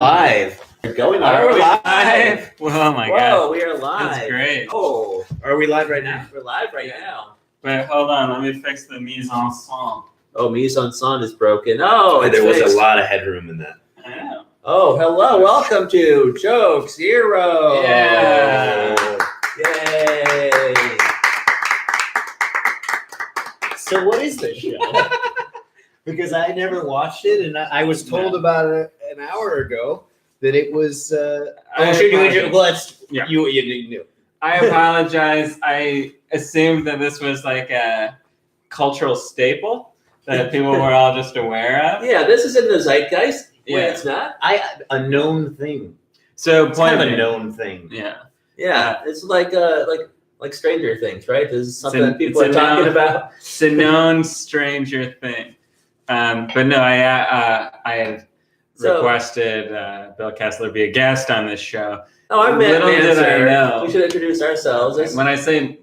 Live. We're going live. Are we live? Oh my god. Whoa, we are live. That's great. Oh, Are we live right now? we're live right now. Wait, hold on. Let me fix the mise en scène. Oh, mise en scène is broken. Oh, it's There was fixed. a lot of headroom in that. I know. Oh, hello. Welcome to Joke Zero. Yeah. Yay. So what is this show? Because I never watched it, and I was told about it an hour ago that it was. You knew. I apologize. I assumed that this was like a cultural staple that people were all just aware of. Yeah, this is in the zeitgeist. Yeah. Wait, it's not? A known thing. So It's kind of a being- known thing. Yeah. Yeah, it's like Stranger Things, right? This is something It's that people are a talking known- about. It's a known stranger thing. But no, I had requested Bill Kessler be a guest on this show. Oh, I'm Matt Little did I Manser. know. We should introduce ourselves. When I say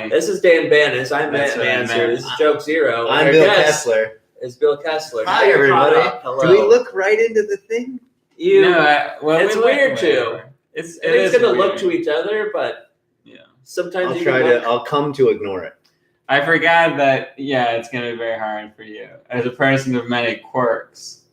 This is Dan Bannis. I'm Matt That's what I Manser. meant. This is Joke Zero. I'm Our Bill guest Kessler. is Bill Kessler. Hi, Now you're caught everybody. up. Hello. Do we look right into the thing? You, it's it's weird too. It's Everybody's going to look to each other, but Yeah. sometimes I'll come to ignore it. I forgot that. Yeah, it's gonna be very hard for you as a person of many quirks.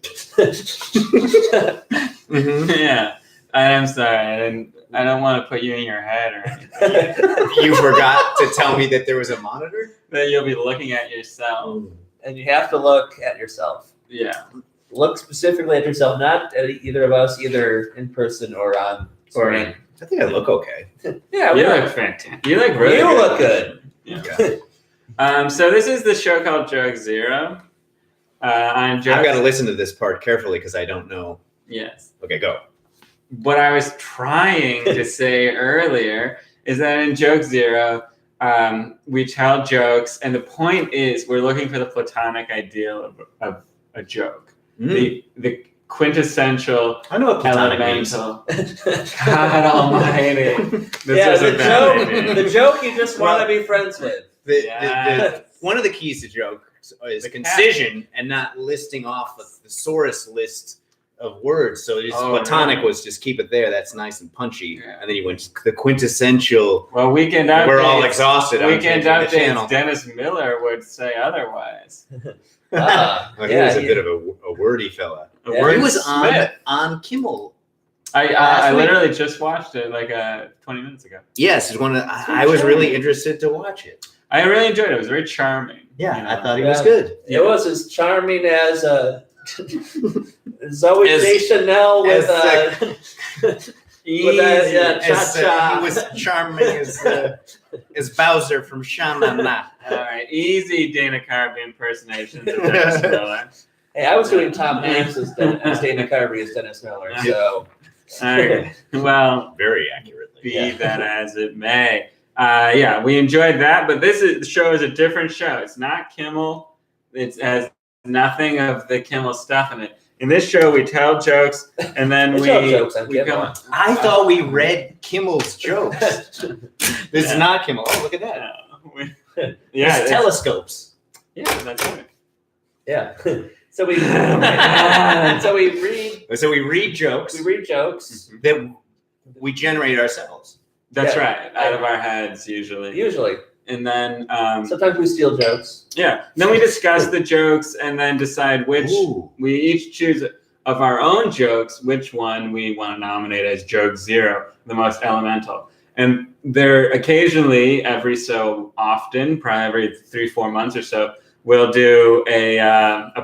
Mm-hmm. Yeah, I'm sorry. I don't want to put you in your head or anything. You forgot to tell me that there was a monitor? That you'll be looking at yourself. and you have to look at yourself. Yeah. Look specifically at yourself, not at either of us, either in person or on screen. I think I look okay. Yeah, You look fantastic. You look really you good. look good. Yeah. So this is the show called Joke Zero. On Joke. I've got to listen to this part carefully because I don't know. Yes. Okay, go. What I was trying to say earlier is that in Joke Zero, we tell jokes, and the point is we're looking for the platonic ideal of a joke. The quintessential I know what platonic means. elemental. God Almighty! This the is a bad joke. idea. The joke you just want to be friends with. One of the keys to jokes is The concision and not listing off a thesaurus list of words. So just Oh, platonic really? was just keep it there. That's nice and punchy. Yeah. And then you went to the quintessential. Well, Weekend Updates. We're all exhausted. on Weekend changing the channel. Updates. Dennis Miller would say otherwise. Ah, Well, he was a bit of a wordy fella. A Yeah, word He was Smith. on Kimmel. I week. literally just watched it like 20 minutes ago. Yes, it's I was really interested to watch it. I really enjoyed it. It was very charming. Yeah, you know? I thought he Yeah. was good. It was as charming as Zoe As- Deschanel with Easy. cha-cha. He was charming as Bowser from Sha-Na-Na. All right, easy Dana Carvey impersonations of Dennis Miller. Hey, I was doing Tom Hanks as Dana Carvey as Dennis Miller. So All right. Well, Very accurately. be that as it may. Yeah, we enjoyed that, but the show is a different show. It's not Kimmel. It has nothing of the Kimmel stuff in it. In this show, we tell jokes, and then We we tell jokes on we Kimmel. I thought we read Kimmel's jokes. This is Yeah. not Kimmel. Oh, look at that. Yeah, It's telescopes. yeah, that's right. yeah. So we read So we read jokes jokes that we generate ourselves. That's Yeah. right, out of our heads usually. usually. And then, Sometimes we steal jokes. yeah, then we discuss the jokes and then decide which Ooh. we each choose of our own jokes, which one we want to nominate as Joke Zero, the most elemental. And there occasionally, every so often, probably every 3-4 months or so, we'll do a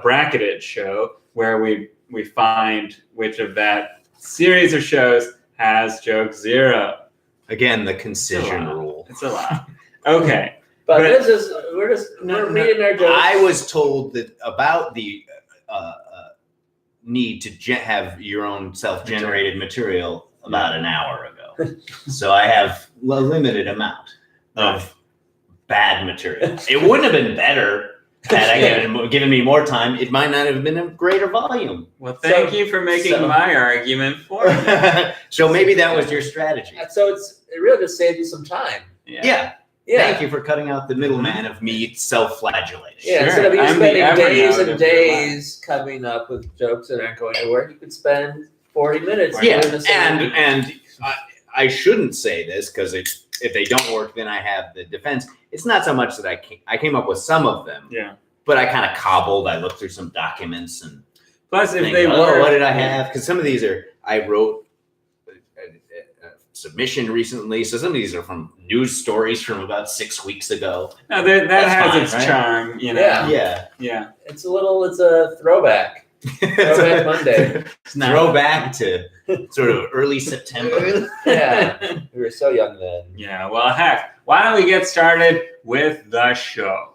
bracketed show where we find which of that series of shows has Joke Zero. Again, the concision Oh, wow. rule. It's a lot. Okay. But But- we're reading our jokes. I was told that about the need to have your own self-generated material about an hour ago. So I have a limited amount of bad material. It wouldn't have been better had I given me more time. It might not have been a greater volume. Well, thank you for making my argument for me. So maybe that was your strategy. So it really just saved you some time. Yeah. Yeah. Thank you for cutting out the middleman of me self-flagellating. Yeah, Sure. instead of you I'm the spending days Evernote and of your days coming up with jokes that aren't going to work, you could spend 40 minutes. Yeah, doing the same. and I shouldn't say this because if they don't work, then I have the defense. It's not so much that I came up with some of them. Yeah. But I kind of cobbled. I looked through some documents and Plus, if think, they were, what did I have? Because some of these I wrote a submission recently. So some of these are from news stories from about 6 weeks ago. No, that That's has fine, its right? charm, you know. Yeah. Yeah. It's a throwback. Throwback Monday. Throwback to sort of early September. Yeah. We were so young then. Yeah, well, heck, why don't we get started with the show?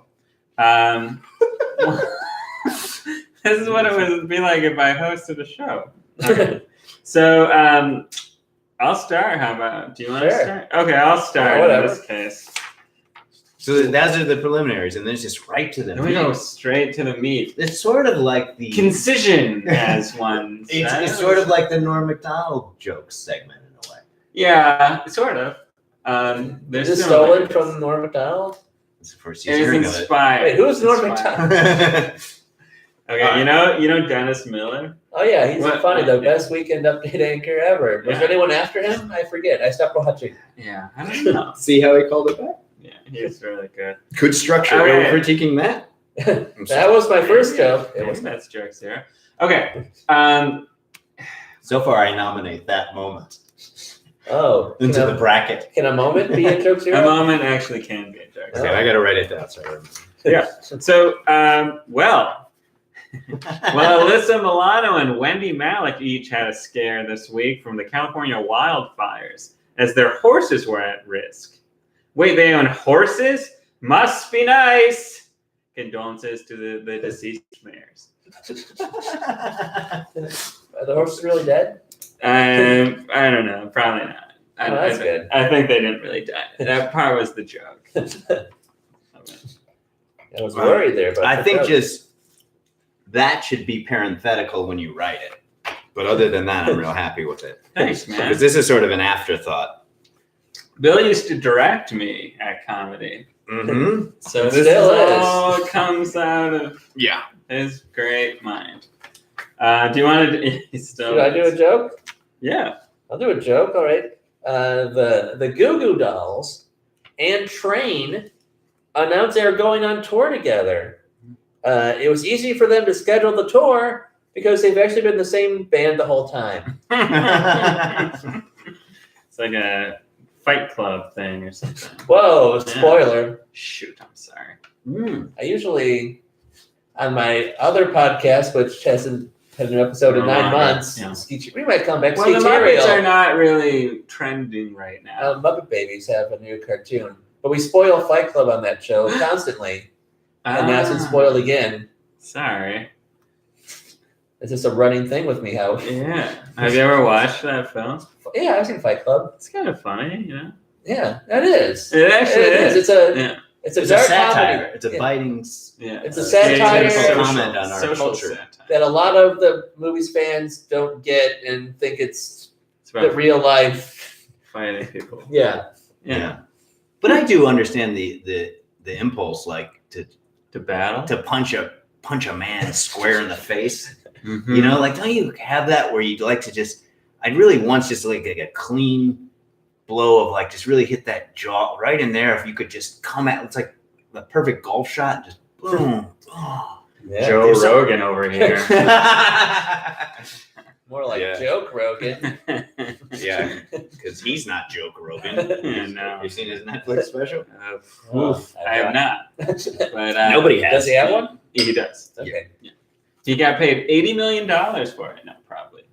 This is what it would be like if I hosted a show. Okay. So, I'll start. How about? Do you want to Sure. start? Okay, I'll start in this case. So those are the preliminaries, and then it's just right to the Then we go straight to the meat. It's sort of like the Concision, as one says. It's sort of like the Norm Macdonald jokes segment in a way. Yeah, sort of. Is it stolen from Norm Macdonald? It's the first It is hearing of it. inspired. Wait, who's Norm Inspired. Macdonald? Okay, you know Dennis Miller? Oh yeah, he's What? funny. The Yeah. best weekend update anchor ever. Was Yeah. there anyone after him? I forget. I stopped watching. Yeah, I don't know. See how he called it back? Yeah, he's really good. Good structure. Okay. We're critiquing that. That was my first joke. It Maybe was that's joke zero. Okay. So far, I nominate that moment into the bracket. Can a moment be a joke A zero? moment actually can be a joke Okay, zero. I got to write it down. So I remember. Yeah. So, well, Alyssa Milano and Wendy Malick each had a scare this week from the California wildfires as their horses were at risk. Wait, they own horses? Must be nice. Condolences to the deceased mayors. Are the horses really dead? I don't know. Probably not. That's good. I think they didn't really die. That part was the joke. I was worried there, but I think just that should be parenthetical when you write it. But other than that, I'm real happy with it. Thanks, man. Because this is sort of an afterthought. Bill used to direct me at comedy. Mm-hmm. So It this still is. all comes out of Yeah. his great mind. Do you want to? Should I do a joke? Yeah. I'll do a joke. All right. The Goo Goo Dolls and Train announced they were going on tour together. It was easy for them to schedule the tour because they've actually been the same band the whole time. It's like a Fight Club thing or something. Whoa! Spoiler. Shoot, I'm sorry. I usually, on my other podcast, which hasn't had an episode in 9 months, Yeah. we might come back. Well, the Muppets are not really trending right now. Muppet Babies have a new cartoon, but we spoil Fight Club on that show constantly, and now it's been spoiled again. Sorry. It's just a running thing with me. How? Yeah. Have you ever watched that film? Yeah, I've seen Fight Club. It's kind of funny, you know. Yeah, that is. It actually is. It's a Yeah. it's a It's a dark satire. comedy. It's a Yeah. biting. Yeah. It's a satire. Social comment on our social culture. satire. that a lot of the movies fans don't get and think it's It's the about real life. fighting people. Yeah. Yeah. But I do understand the impulse, like To battle. to punch a man square in the face. Mhm. You know, like don't you have that where you'd like to just? I'd really want just like a clean blow of like just really hit that jaw right in there. If you could just come at, it's like the perfect golf shot, just boom. Oh. Yeah. Joe there's some- Rogan over here. More like Yeah. joke Rogan. Yeah, because he's not Joe Rogan. Yeah, no. You seen his Netflix special? Oof, I have not. But Nobody has. Does he have one? He does. Okay. He got paid $80 million for it. No, probably.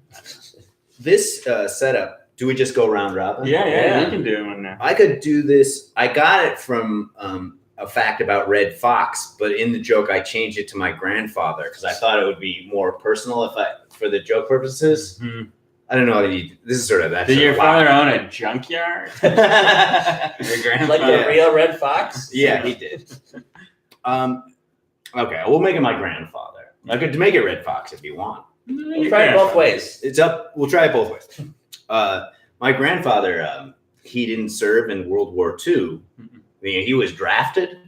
This setup. Do we just go round robin? Yeah, you can do one now. I could do this. I got it from a fact about Red Fox, but in the joke I changed it to my grandfather because I thought it would be more personal for the joke purposes. Mhm. I don't know. This is sort of that. Did your sort father own a junkyard? of Your Like grandfather? the real Red Fox? Yeah, he did. Okay, we'll make it my grandfather. I could make it Red Fox if you want. We'll try it both ways. It's up. We'll try it both ways. My grandfather, he didn't serve in World War II. He was drafted,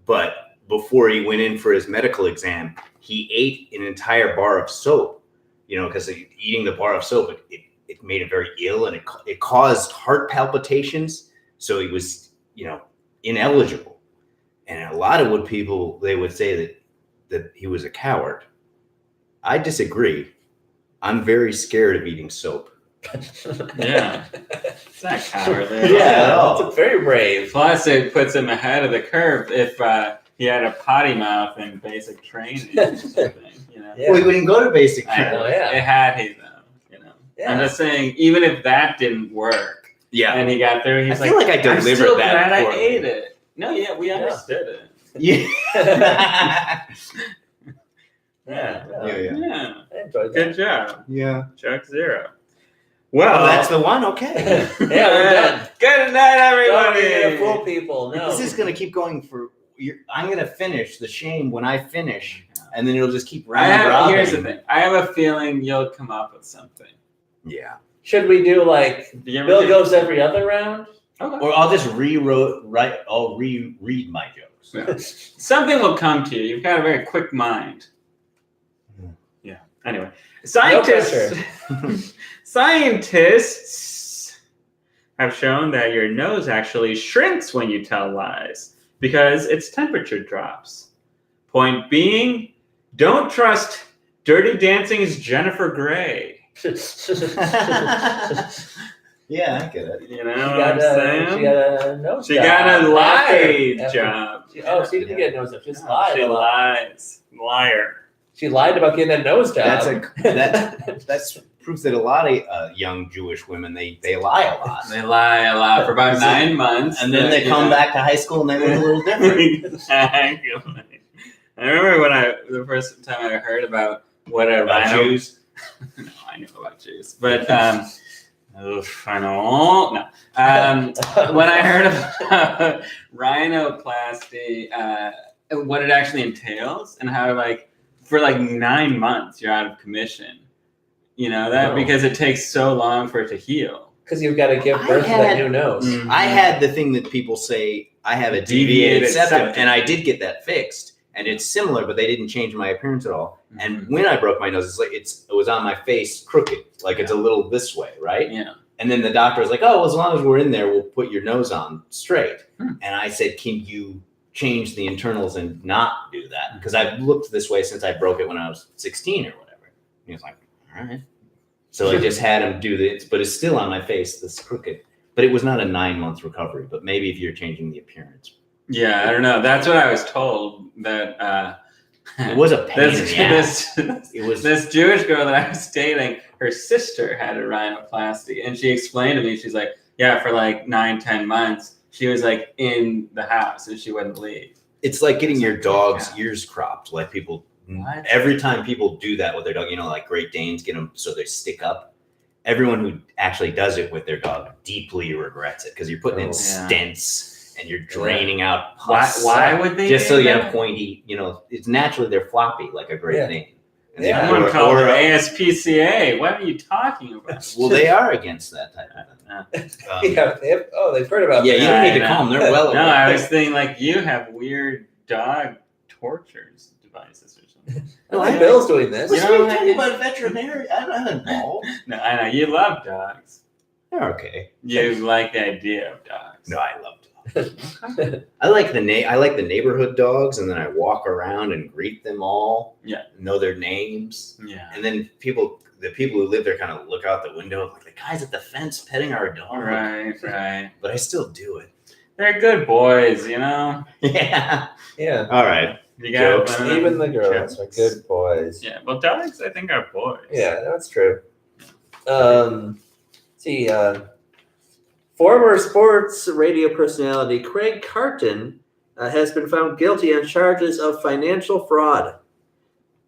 but before he went in for his medical exam, he ate an entire bar of soap. because eating the bar of soap, it made him very ill, and it caused heart palpitations. So he was, ineligible. And a lot of what people, they would say that he was a coward. I disagree. I'm very scared of eating soap. Yeah. It's not cowardly. Yeah. It's very brave. Plus, it puts him ahead of the curve if he had a potty mouth in basic training or something, Yeah. Well, he wouldn't go to basic I training. know. yeah. It had he, though, Yeah. I'm just saying, even if that didn't work, Yeah. and he got there, he's I feel like I I'm delivered still that glad I poorly." ate it. No, yeah, we understood it. Yeah. Yeah. Yeah. I enjoyed that. Good job. Yeah. Joke 0. Oh, Well, that's the one? Okay. Yeah, we're done. Good night, Don't be everybody. gonna fool people. No. This is going to keep going for. I'm going to finish the shame when I finish, and then it'll just keep round Here's the thing. I have a feeling you'll come up with something. Yeah. Should we do like Do you ever Bill think- goes every other round? Okay. Or I'll just I'll reread my jokes. Yeah. Something will come to you. You've got a very quick mind. Yeah. Anyway, scientists have shown that your nose actually shrinks when you tell lies because its temperature drops. Point being, don't trust Dirty Dancing's Jennifer Grey. Yeah, I get it. You know what I'm saying? She got a nose She job. got a lie After- job. She didn't get a nose job. She just lied. She a lot. lies. Liar. She lied about getting that nose job. That's proof that a lot of young Jewish women they lie a lot, They lie a lot for about 9 months. and then they come back to high school and they look a little different. Exactly. I remember the first time I heard about what a rhino. Jews. No, I knew about Jews, but I know. No. When I heard about rhinoplasty, what it actually entails, and how for 9 months you're out of commission. You know that Oh. because it takes so long for it to heal. Because you've got to give birth to that new nose. Mm. I had the thing that people say I have a Deviated deviated septum, septum. and I did get that fixed, and it's similar, but they didn't change my appearance at all. And when I broke my nose, it was on my face crooked, it's a little this way, right? Yeah. And then the doctor was like, "Oh, well, as long as we're in there, we'll put your nose on straight." Hmm. And I said, "Can you change the internals and not do that? Because I've looked this way since I broke it when I was 16 or whatever." And he was like, "All right." So I just had him do this, but it's still on my face, this crooked. But it was not a 9-month recovery. But maybe if you're changing the appearance, Yeah, I don't know. That's what I was told. That it was a pain in the ass. It was. this Jewish girl that I was dating, her sister had a rhinoplasty, and she explained to me, she's like, yeah, for 9-10 months, she was in the house and she wouldn't leave. It's like getting your dog's Yeah. ears cropped. Like people, What? every time people do that with their dog, like Great Danes get them so they stick up. Everyone who actually does it with their dog deeply regrets it because you're putting in Oh. stents and you're draining out Why? pus. Why would they? Just do so you that? have pointy, it's naturally they're floppy like a Great Yeah. Dane. And Yeah. they- Someone called or- it ASPCA. What are you talking about? well, they are against that type of thing. Yeah, they've heard about Yeah, that. you don't need to I call know. them. They're well No, aware. I was thinking you have weird dog tortures devices or something. I like Bill's doing this. You What's know, you talking about veterinary? I don't know. No, I know you love dogs. They're okay. You like the idea of dogs. No, I love dogs. I like the neighborhood dogs, and then I walk around and greet them all. Yeah. Know their names, Yeah. and then the people who live there kind of look out the window like the guy's at the fence petting our dog. Right. But I still do it. They're good boys, you know. Yeah. Yeah. All right. You got Jokes. one of them Even the girls jokes. are good boys. Yeah, well, dogs I think are boys. Yeah, that's true. See, former sports radio personality Craig Carton has been found guilty on charges of financial fraud.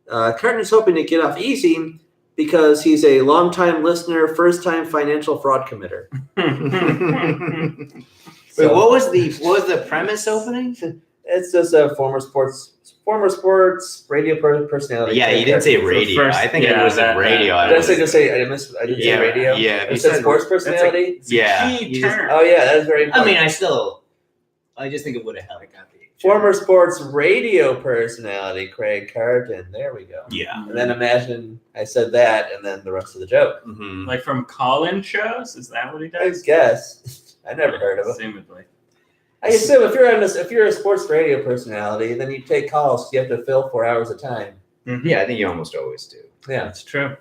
Carton is hoping to get off easy because he's a longtime listener, first-time financial fraud committer. Wait, what was the premise opening? It's just a former sports radio personality. Yeah, you didn't say radio. first- I think it yeah, was that- a radio. Did I say just say I didn't say radio? Yeah, I said sports personality. It's a Yeah, key you just- term. Oh yeah, that's very. I mean, I just think it would have helped. Former sports radio personality Craig Carton. There we go. Yeah. And then imagine I said that, and then the rest of the joke. Mm-hmm. Like from call-in shows? Is that what he I does? guess I never heard of it. Assumedly. I assume if you're a sports radio personality, then you take calls. You have to fill 4 hours of time. Mm-hmm. Yeah, I think you almost always do. Yeah. That's true.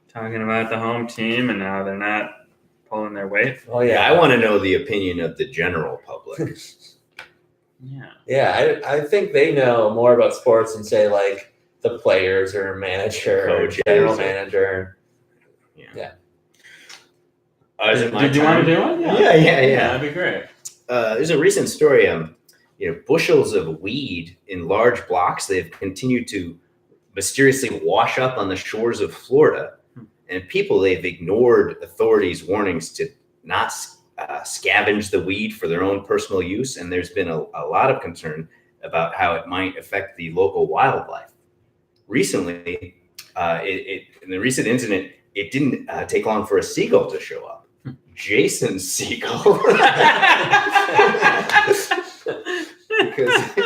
Talking about the home team and now they're not pulling their weight. Oh Yeah, yeah. I want to know the opinion of the general public. Yeah. Yeah, I think they know more about sports than say like the players or manager or Coaches general or- manager. Is it my Did you want to turn? do one? Yeah. That'd be great. There's a recent story. Bushels of weed in large blocks. They've continued to mysteriously wash up on the shores of Florida, and they've ignored authorities' warnings to not scavenge the weed for their own personal use. And there's been a lot of concern about how it might affect the local wildlife. Recently, in the recent incident, it didn't take long for a seagull to show up. Jason Seagull. Because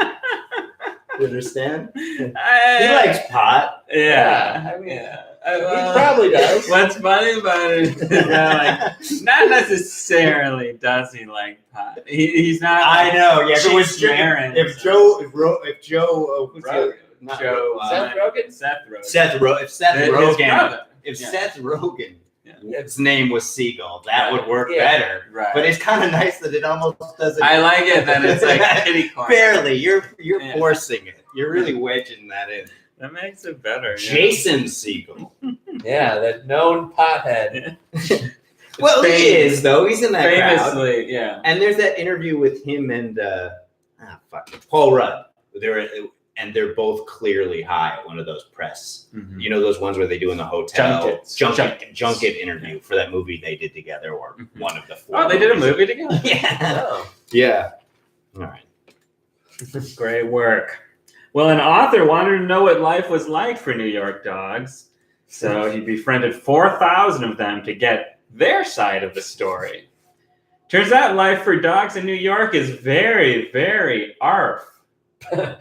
you understand? He likes pot. Yeah. I mean, Well, he probably does. What's funny about it is that, not necessarily does he like pot. He's not. I know. Yeah, if it was Sharon. if Joe, who's the Rogan. other- not Joe. Seth Rogen? Seth Rogen. if Seth His Rogen, brother. if Yeah. Seth Rogen, Yeah. his name was Seagull, that Yeah. would work Yeah. better. Right. But it's kind of nice that it almost doesn't. I like it that it's like kitty corner. Barely. You're Yeah. forcing it. You're really wedging that in. That makes it better. Yeah. Jason Seagull. Yeah, that known pothead. Well, he Famous. is though. He's in that crowd. Famously, yeah. And there's that interview with him and Paul Rudd. They're both clearly high at one of those press. Mhm. You know those ones where they do in the hotel Junkets. junket interview for that movie they did together, or Mhm. one of the four. Oh, they did a movies. movie together? Yeah. Oh. Yeah. All right. Great work. Well, an author wanted to know what life was like for New York dogs, so he befriended 4,000 of them to get their side of the story. Turns out life for dogs in New York is very, very arf. No.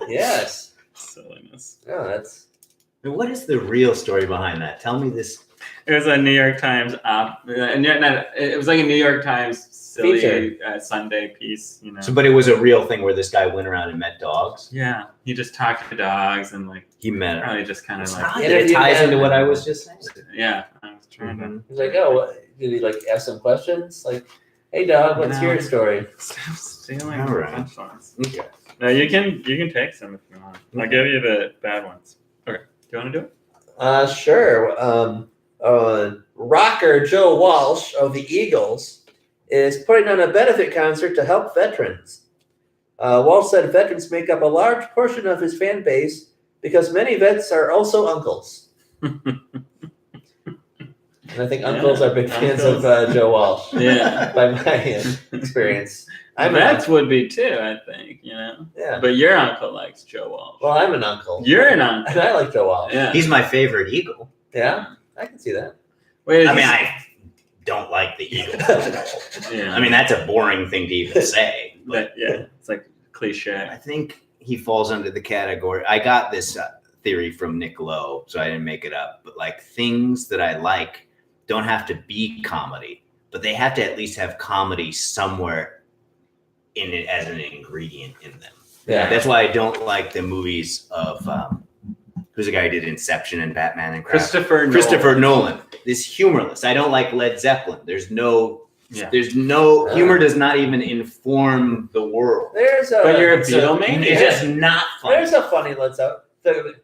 Yes. Silliness. Oh, that's What is the real story behind that? Tell me this. It was a New York Times it was like a New York Times silly Feature. Sunday piece, you know. But it was a real thing where this guy went around and met dogs. Yeah, he just talked to dogs and like He met him. probably just kind of It's like not that it ties into what I was just saying. yeah. I was trying Mhm. he's like, oh, what? Did he like ask some questions? Like, hey dog, what's No. your story? to stop stealing All right. punchlines. Okay. No, you can take some if you want. I'll give you the bad ones. Okay, do you want to do it? Sure. Rocker Joe Walsh of the Eagles is putting on a benefit concert to help veterans. Walsh said veterans make up a large portion of his fan base because many vets are also uncles. And I think uncles are big fans of Joe Walsh. Yeah. By my experience. I'm an Vets would be too, I think, you know. Yeah. But your uncle likes Joe Walsh. Well, I'm an uncle. You're an uncle. And I like Joe Walsh. Yeah. He's my favorite Eagle. Yeah, I can see that. Wait, I mean, I don't like the Eagles. yeah. I mean, that's a boring thing to even say. But yeah, it's like cliche. I think he falls under the category. I got this theory from Nick Lowe, so I didn't make it up. But like things that I like don't have to be comedy, but they have to at least have comedy somewhere in it as an ingredient in them. Yeah. That's why I don't like the movies of who's the guy who did Inception and Batman and crap? Christopher Nolan. This humorless. I don't like Led Zeppelin. There's no Yeah. humor does not even inform the world. There's a. But you're a it's Beatlemania. It's just not funny. There's a funny Led Zeppelin.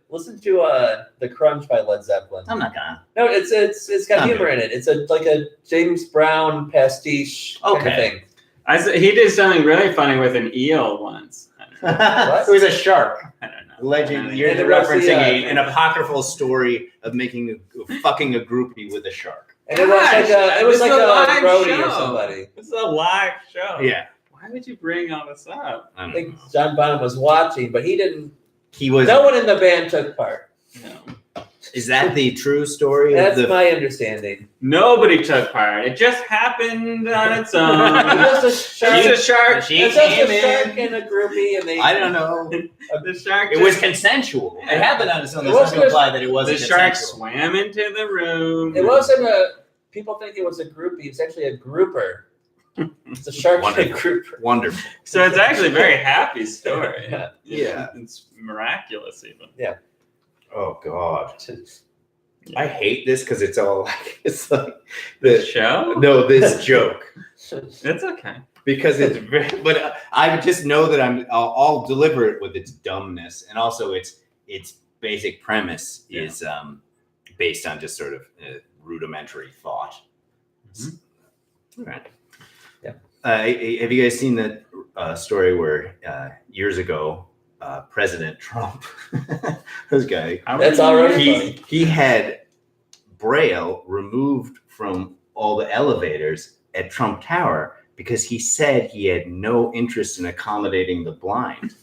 Listen to the Crunch by Led Zeppelin. I'm not gonna. No, it's got Not humor in it. It's like a James Brown pastiche kind of Okay. thing. He did something really funny with an eel once. It was a shark. I don't know. Legend. You're Yeah, there was referencing the, an apocryphal story of fucking a groupie with a shark. And it was like Gosh, it was it's like a a live roadie or show. somebody. This is a live show. Yeah. Why would you bring all this up? I I don't think know. John Bonham was watching, but he didn't. He was. No one in the band took part. No. Is that the true story? That's of the my understanding. Nobody took part. It just happened on its own. It's just a It's a shark. shark. She It's just came a shark in. and a groupie, and they. I don't know. The shark. It was just- consensual. It happened on its own. It There's nothing wasn't to a- imply that it The wasn't shark consensual. swam into the room. It wasn't a. People think it was a groupie. It's actually a grouper. It's a shark and a Wonderful. grouper. Wonderful. So it's actually a very happy story. Yeah. Yeah. It's miraculous even. Oh God. I hate this because it's all like it's like The the show? no this joke It's okay. because it's very. But I just know that I'll deliver it with its dumbness and also its basic premise is based on just sort of rudimentary thought. Mhm. All right. Yeah. Have you guys seen that story where years ago President Trump, this guy, That's already funny. he had Braille removed from all the elevators at Trump Tower because he said he had no interest in accommodating the blind,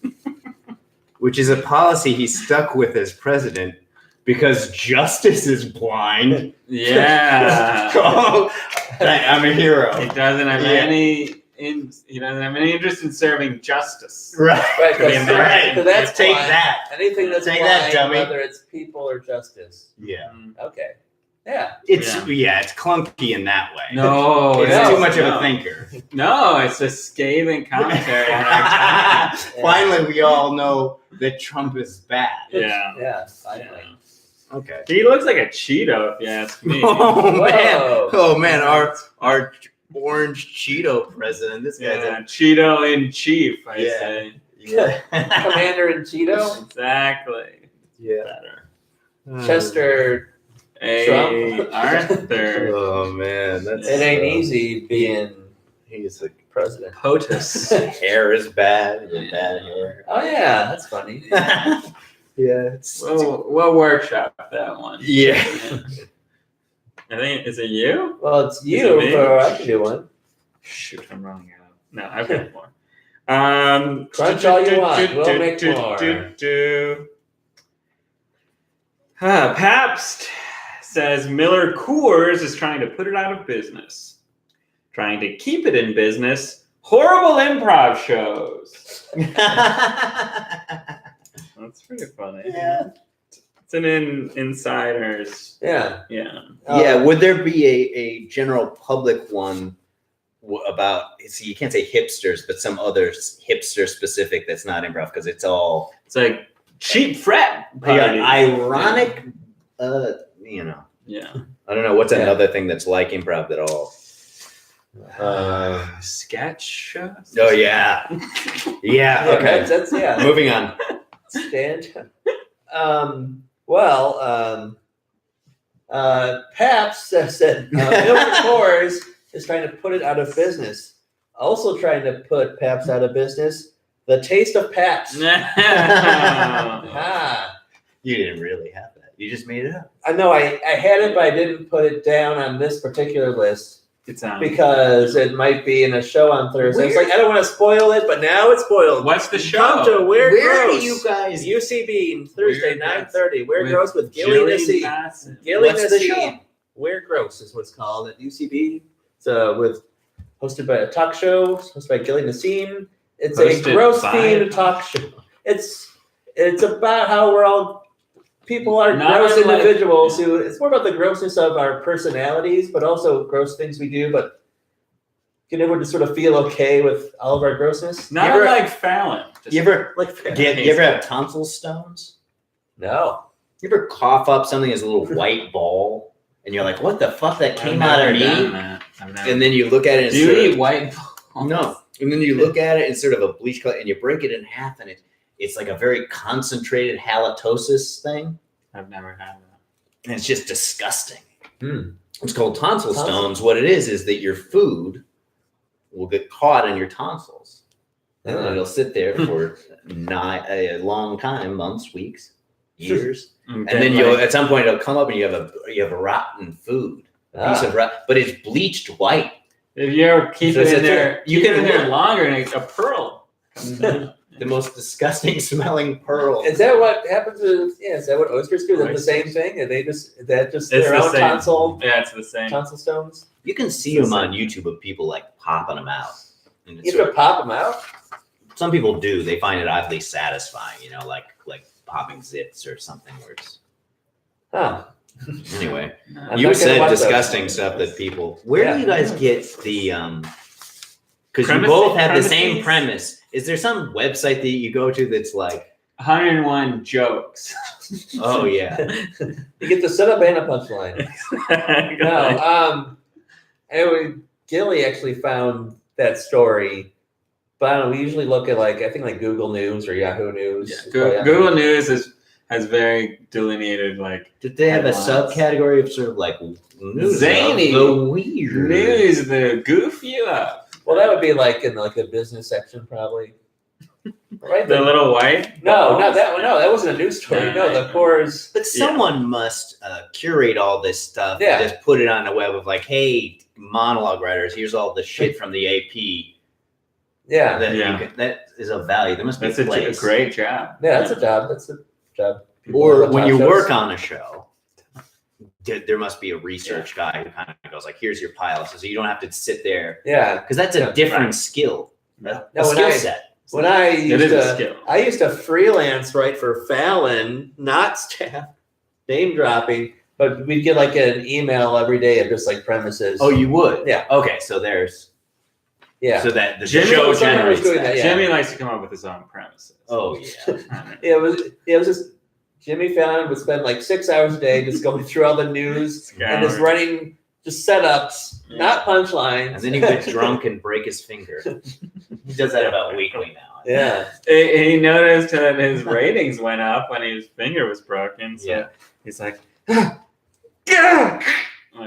which is a policy he stuck with as president because justice is blind. Yeah. Oh, I'm a hero. He doesn't have he doesn't have any interest in serving justice. Right. Right, To the that's American. right. So that's Take blind. that. Anything that's Take blind, that, dummy. whether it's people or justice. Yeah. Okay. Yeah. It's it's clunky in that way. No, It's no, too much of no. a thinker. No, it's a scathing commentary on our time. Finally, we all know that Trump is bad. Yeah. Yeah. Finally. Okay. He looks like a Cheeto, if you ask me. Oh man, our orange Cheeto president. This guy's Yeah, Cheeto in chief, I Yeah. say. yeah. Commander in Cheeto. Exactly. Yeah. Better. Chester. Hey, Trump. Arthur. Oh man, that's It ain't easy being He's like president. POTUS. hair is bad. He has bad hair. Oh yeah, that's funny. yeah. It's, We'll workshop that one. yeah. I think, is it you? Well, it's Is you, it me? or I can do one. Shoot, I'm running out. No, I've got more. Crunch all you want. We'll make more. Pabst says Miller Coors is trying to put it out of business. Trying to keep it in business. Horrible improv shows. That's pretty funny. Yeah. It's an insiders. Yeah. Yeah. Yeah, would there be a general public one about? See, you can't say hipsters, but some other hipster specific that's not improv because it's all It's like cheap frat parties. ironic. Yeah. I don't know what's Yeah. another thing that's like improv at all. Sketch shows. Oh yeah, yeah. Okay, That's yeah. moving on. Stand. Pabst said Miller Coors is trying to put it out of business. Also trying to put Pabst out of business. The taste of Pabst. Ah. You didn't really have that. You just made it up. I know I had it, but I didn't put it down on this particular list It's on. because it might be in a show on Thursday. It's Where- like I don't want to spoil it, but now it's spoiled. What's the Come show? to Weird Where Gross. do you guys? UCB Thursday Weird 9:30. Weird With Gross with Gilly Jillian Nassim. Bassett. Gilly What's the show? Nassim. Weird Gross is what's called at UCB. It's hosted by a talk show, hosted by Gilly Nassim. It's a Hosted gross by- themed talk show. It's about how we're all people are Not gross unlike- individuals who it's more about the grossness of our personalities, but also gross things we do, but can everyone just sort of feel okay with all of our grossness? Not You ever- like Fallon. Just You ever Like you ever have tonsil stones? no. You ever cough up something as a little white ball, and you're like, "What the fuck? That I've came out of never done me?" that. I've never- And then you look at it. And do you sort of- eat white balls? No. And then you look at it in sort of a bleach color, and you break it in half, and it's like a very concentrated halitosis thing, I've never had that. and it's just disgusting. Hmm. It's called tonsil Tonsil. stones. What it is that your food will get caught in your tonsils, and then it'll sit there for a long time, months, weeks, years, and then you'll at some point it'll come up, and you have a rotten food, a piece of but it's bleached white. If you ever keep So it it's in there, you keep it can in there look- longer, and it's a pearl. comes out. The most disgusting smelling pearl. Is that what happens with? Yeah, is that what oysters do? Is that the Oysters. same thing? Are they just is that just It's their the own same. tonsil Yeah, it's the same. stones? You can see It's them the on YouTube of people like popping them out. And it's You sort have to pop them out. some people do. They find it oddly satisfying, like popping zits or something. Where it's Huh. anyway. I'm You not gonna said watch those. disgusting stuff that people. Where Yeah. do you guys get the because you Premise- both have the same premises? premise. Is there some website that you go to that's like, 101 jokes. oh yeah, You get the setup and a punchline. No, anyway, Gilly actually found that story, but I don't know, we usually look at I think Google News or Yahoo News. Yeah, It's probably on Google News has very delineated did they have a Headlines. subcategory of sort of like news Zany. of the weird? news that goof you up. Well, that would be in the business section probably. Right. The little white. No, balls? not that one. No, that wasn't a news story. No, No, no, the no. cores. But someone must curate all this stuff Yeah. and just put it on the web of hey, monologue writers, here's all the shit from the AP. Yeah, That is of value. There must be That's a a place. great job. yeah, that's a job. That's a job. People Or on when top you shows. work on a show, there must be a research guy who kind of goes here's your pile. So you don't have to sit there. Yeah. Because that's a different right. skill. Yeah. A No, when skill I- set. When I It used is a to, skill. I used to freelance write for Fallon, not staff, name dropping, but we'd get an email every day of just premises. Oh, you would? Yeah. Okay, so there's yeah. so that the Jimmy show was generates doing that. that, yeah. Jimmy likes to come up with his own premises. Oh yeah. It was just Jimmy Fallon would spend 6 hours a day just going through all the news and just writing just setups, Yeah. not punchlines. And then he gets drunk and break his finger. He does that about weekly now. Yeah. He noticed that his ratings went up when his finger was broken. So Yeah. he's like,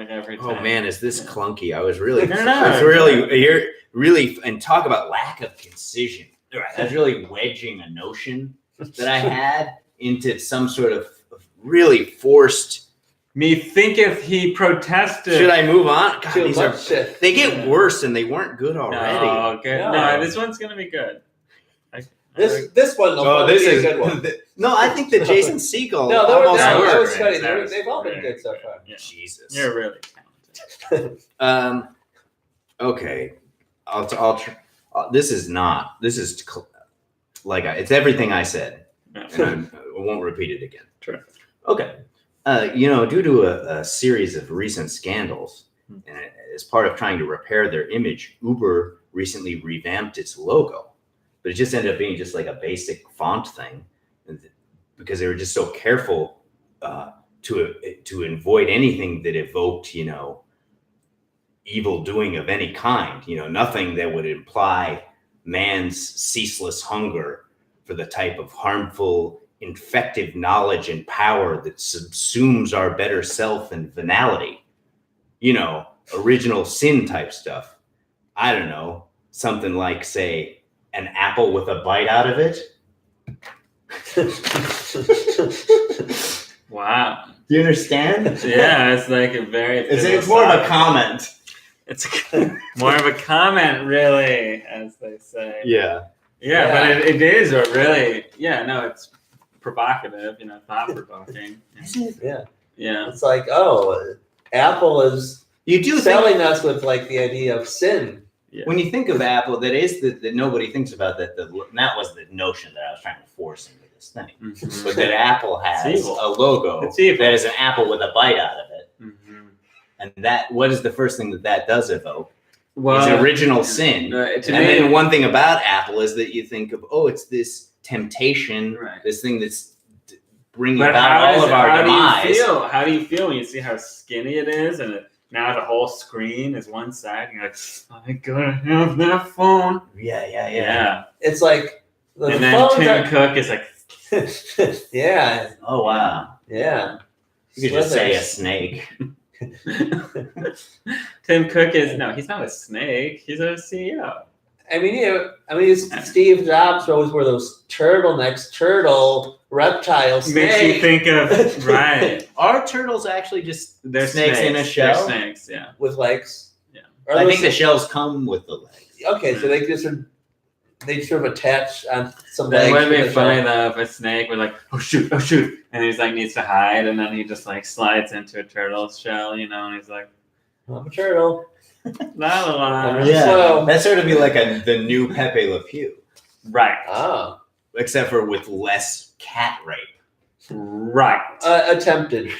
every time. Oh man, is this clunky? I was really, No, no, I was no. really, and talk about lack of concision. I was really wedging a notion that I had into some sort of really forced. Methinketh he protested. Should I move on? God, Too these are, much shit. they get worse and they weren't good already. No, good. No. No, this one's gonna be good. This one will Oh, probably this be a is good one. No, I think that Jason Segel. No, almost that were was great. funny. That was They've all been very good so good. far. Yeah. Jesus. You're really talented. Okay. I'll try. This is it's everything I said, Yeah. and I won't repeat it again. Sure. Okay. Due to a series of recent scandals, and as part of trying to repair their image, Uber recently revamped its logo, but it just ended up being just a basic font thing, because they were just so careful to avoid anything that evoked, evil doing of any kind. Nothing that would imply man's ceaseless hunger for the type of harmful, infective knowledge and power that subsumes our better self and venality. Original sin type stuff. I don't know, something like, say, an apple with a bite out of it. Wow. Do you understand? Yeah, it's a very. It's more of a comment. It's more of a comment, really, as they say. Yeah. Yeah, Yeah. but it is a really. Yeah, no, it's provocative. Thought provoking. Yeah. Yeah. It's Apple is You do think, selling us with the idea of sin. when you think of Apple, that is that nobody thinks about that. That was the notion that I was trying to force into this thing. Mhm. But that Apple has It's evil. a logo It's evil. that is an apple with a bite out of it. Mhm. And what is the first thing that does evoke? Well, It's original sin. to And me, then one thing about Apple is that you think of, it's this temptation, Right. this thing that's bringing but about all of our demise. How do you feel when you see how skinny it is, and now the whole screen is one side? And you're like, I gotta have that phone. Yeah. It's the And then phones Tim Cook is like, yeah, Oh, wow. yeah. You could just say a Slithers. snake. Tim Cook he's not a snake. He's a CEO. Steve Jobs always wore those turtlenecks, reptile snake. Makes you think of right. Are turtles actually just They're snakes in a shell? They're snakes, yeah. with legs. Yeah. Or I those- think the shells come with the legs. Okay, so they just are they sort of attach on some Then legs. would to be the funny shoulder. though if a snake was like, oh shoot, and he's like needs to hide, and then he just like slides into a turtle's shell, and he's like, I'm a turtle. not a lot. Yeah. Slow. That's sort of be like the new Pepe Le Pew, Right. Oh. except for with less cat rape. Right. Attempted.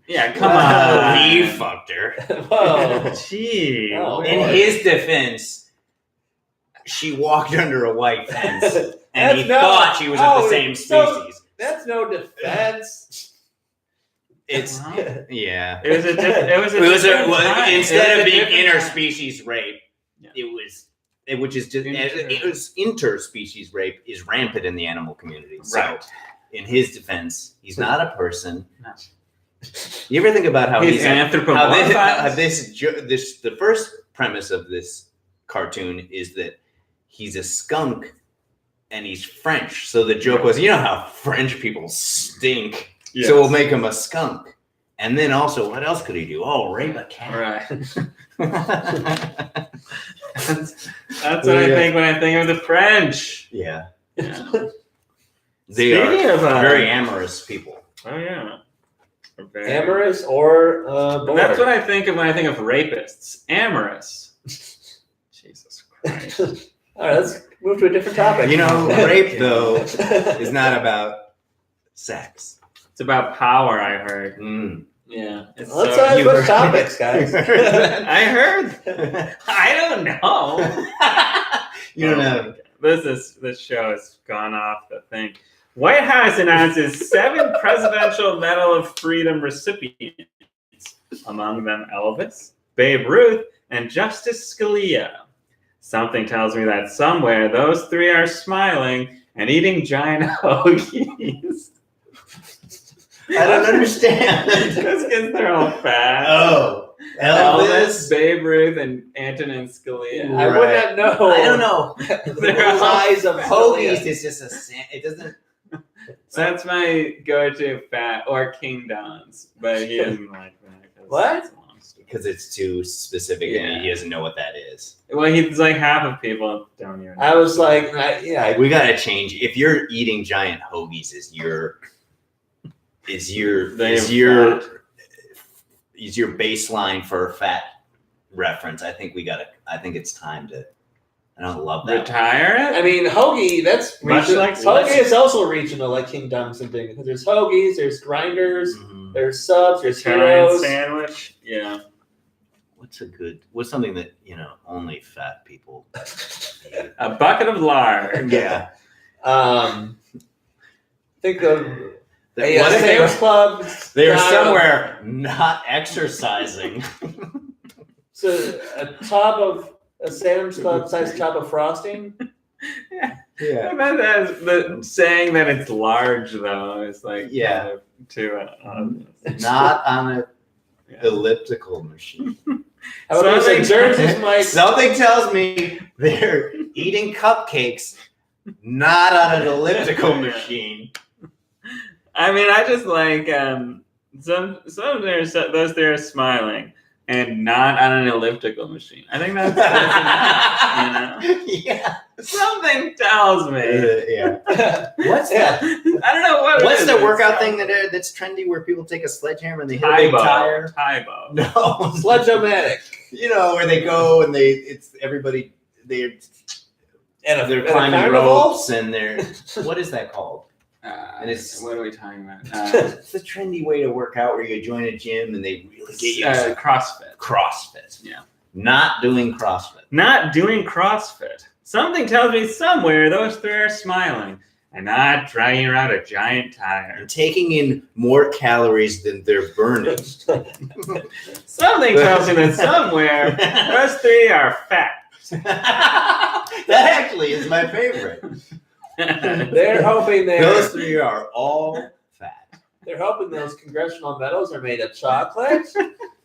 Yeah, come on. We fucked her. Whoa. Gee. Oh, In boy. his defense, she walked under a white fence, and he That's no- thought she was of the oh, same so- species. That's no defense. It's Well, yeah. It was a different time. Instead It of was a being different time. interspecies rape, Yeah. which is just it was interspecies rape is rampant in the animal community. So, Right. in his defense, he's not a person. No. You ever think about how He's how anthropomorphized. the first premise of this cartoon is that he's a skunk and he's French. So the joke was, how French people stink. Yes. So we'll make him a skunk. And then also, what else could he do? Oh, rape a cat. Right. That's what I think when I think of the French. Yeah. Yeah. They Speaking are of, very amorous people. Oh yeah. Very- Amorous or And bored. that's what I think of when I think of rapists. Amorous. Jesus Christ. All right, let's move to a different topic. Rape, though, is not about sex. It's about power, I heard. Mm. Yeah. It's Let's so- switch topics, guys. I heard. I don't know. You don't know. This show has gone off the thing. White House announces 7 Presidential Medal of Freedom recipients, among them Elvis, Babe Ruth, and Justice Scalia. Something tells me that somewhere those 3 are smiling and eating giant hoagies. I don't understand. Just because they're all fat. Oh, Elvis, Elvis. Babe Ruth, and Antonin Scalia. I would not know. I don't know. The size of Hoagies is just it doesn't. That's my go-to fat, or King Don's, but he doesn't like that. 'cause What? it's a long story. Because it's too specific Yeah. and he doesn't know what that is. Well, he's like half of people don't even know. I was like, We gotta change. If you're eating giant hoagies, is your baseline for fat reference? I think it's time to. I don't love that. retire it? I mean, hoagie, that's Much regional. like Hoagie is also regional, like King Don's and things. Because there's hoagies, there's grinders, Mhm. there's subs, there's Italian heroes. sandwich? Yeah. What's something that only fat people eat? A bucket of lard. Yeah. Think of What a if Sam's Club. they were style- somewhere not exercising? So a Sam's Club sized tub of frosting. Yeah. Yeah. I bet that's the saying that it's large though is like Yeah. kind of too Not on an yeah. elliptical machine. How about Something- this? Jersey's Mike. Something tells me they're eating cupcakes, not on an elliptical machine. I mean, I just like some of those there are smiling and not on an elliptical machine. I think that's Yeah. something tells me. Yeah. What's that? I don't know what. What's it the is. workout thing that's trendy where people take a sledgehammer and they hit a big tire? Tybo. No. Sledge-o-matic. Where they go and they're And they're a climbing carnival? ropes and they're what is that called? And it's- what are we talking about? It's a trendy way to work out where you join a gym and they really get you CrossFit. CrossFit. Yeah. Not doing CrossFit. Not doing CrossFit. Something tells me somewhere those 3 are smiling and not dragging around a giant tire. And taking in more calories than they're burning. Something tells me that somewhere those 3 are fat. That actually is my favorite. They're hoping Those 3 are all fat. they're hoping those congressional medals are made of chocolate.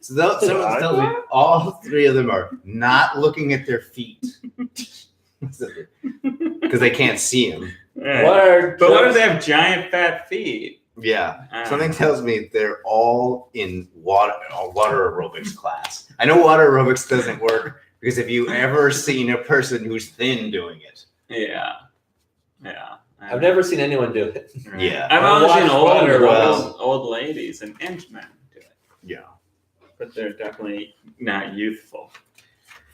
So someone tells me all 3 of them are not looking at their feet because they can't see them. Right. But what if they have giant fat feet? Yeah. Something tells me they're all in water aerobics class. I know water aerobics doesn't work because if you ever seen a person who's thin doing it, Yeah. Yeah. I've never seen anyone do it. Right. Yeah. I've I only seen watched older Well- ones, old ladies and men do it. Yeah. But they're definitely not youthful.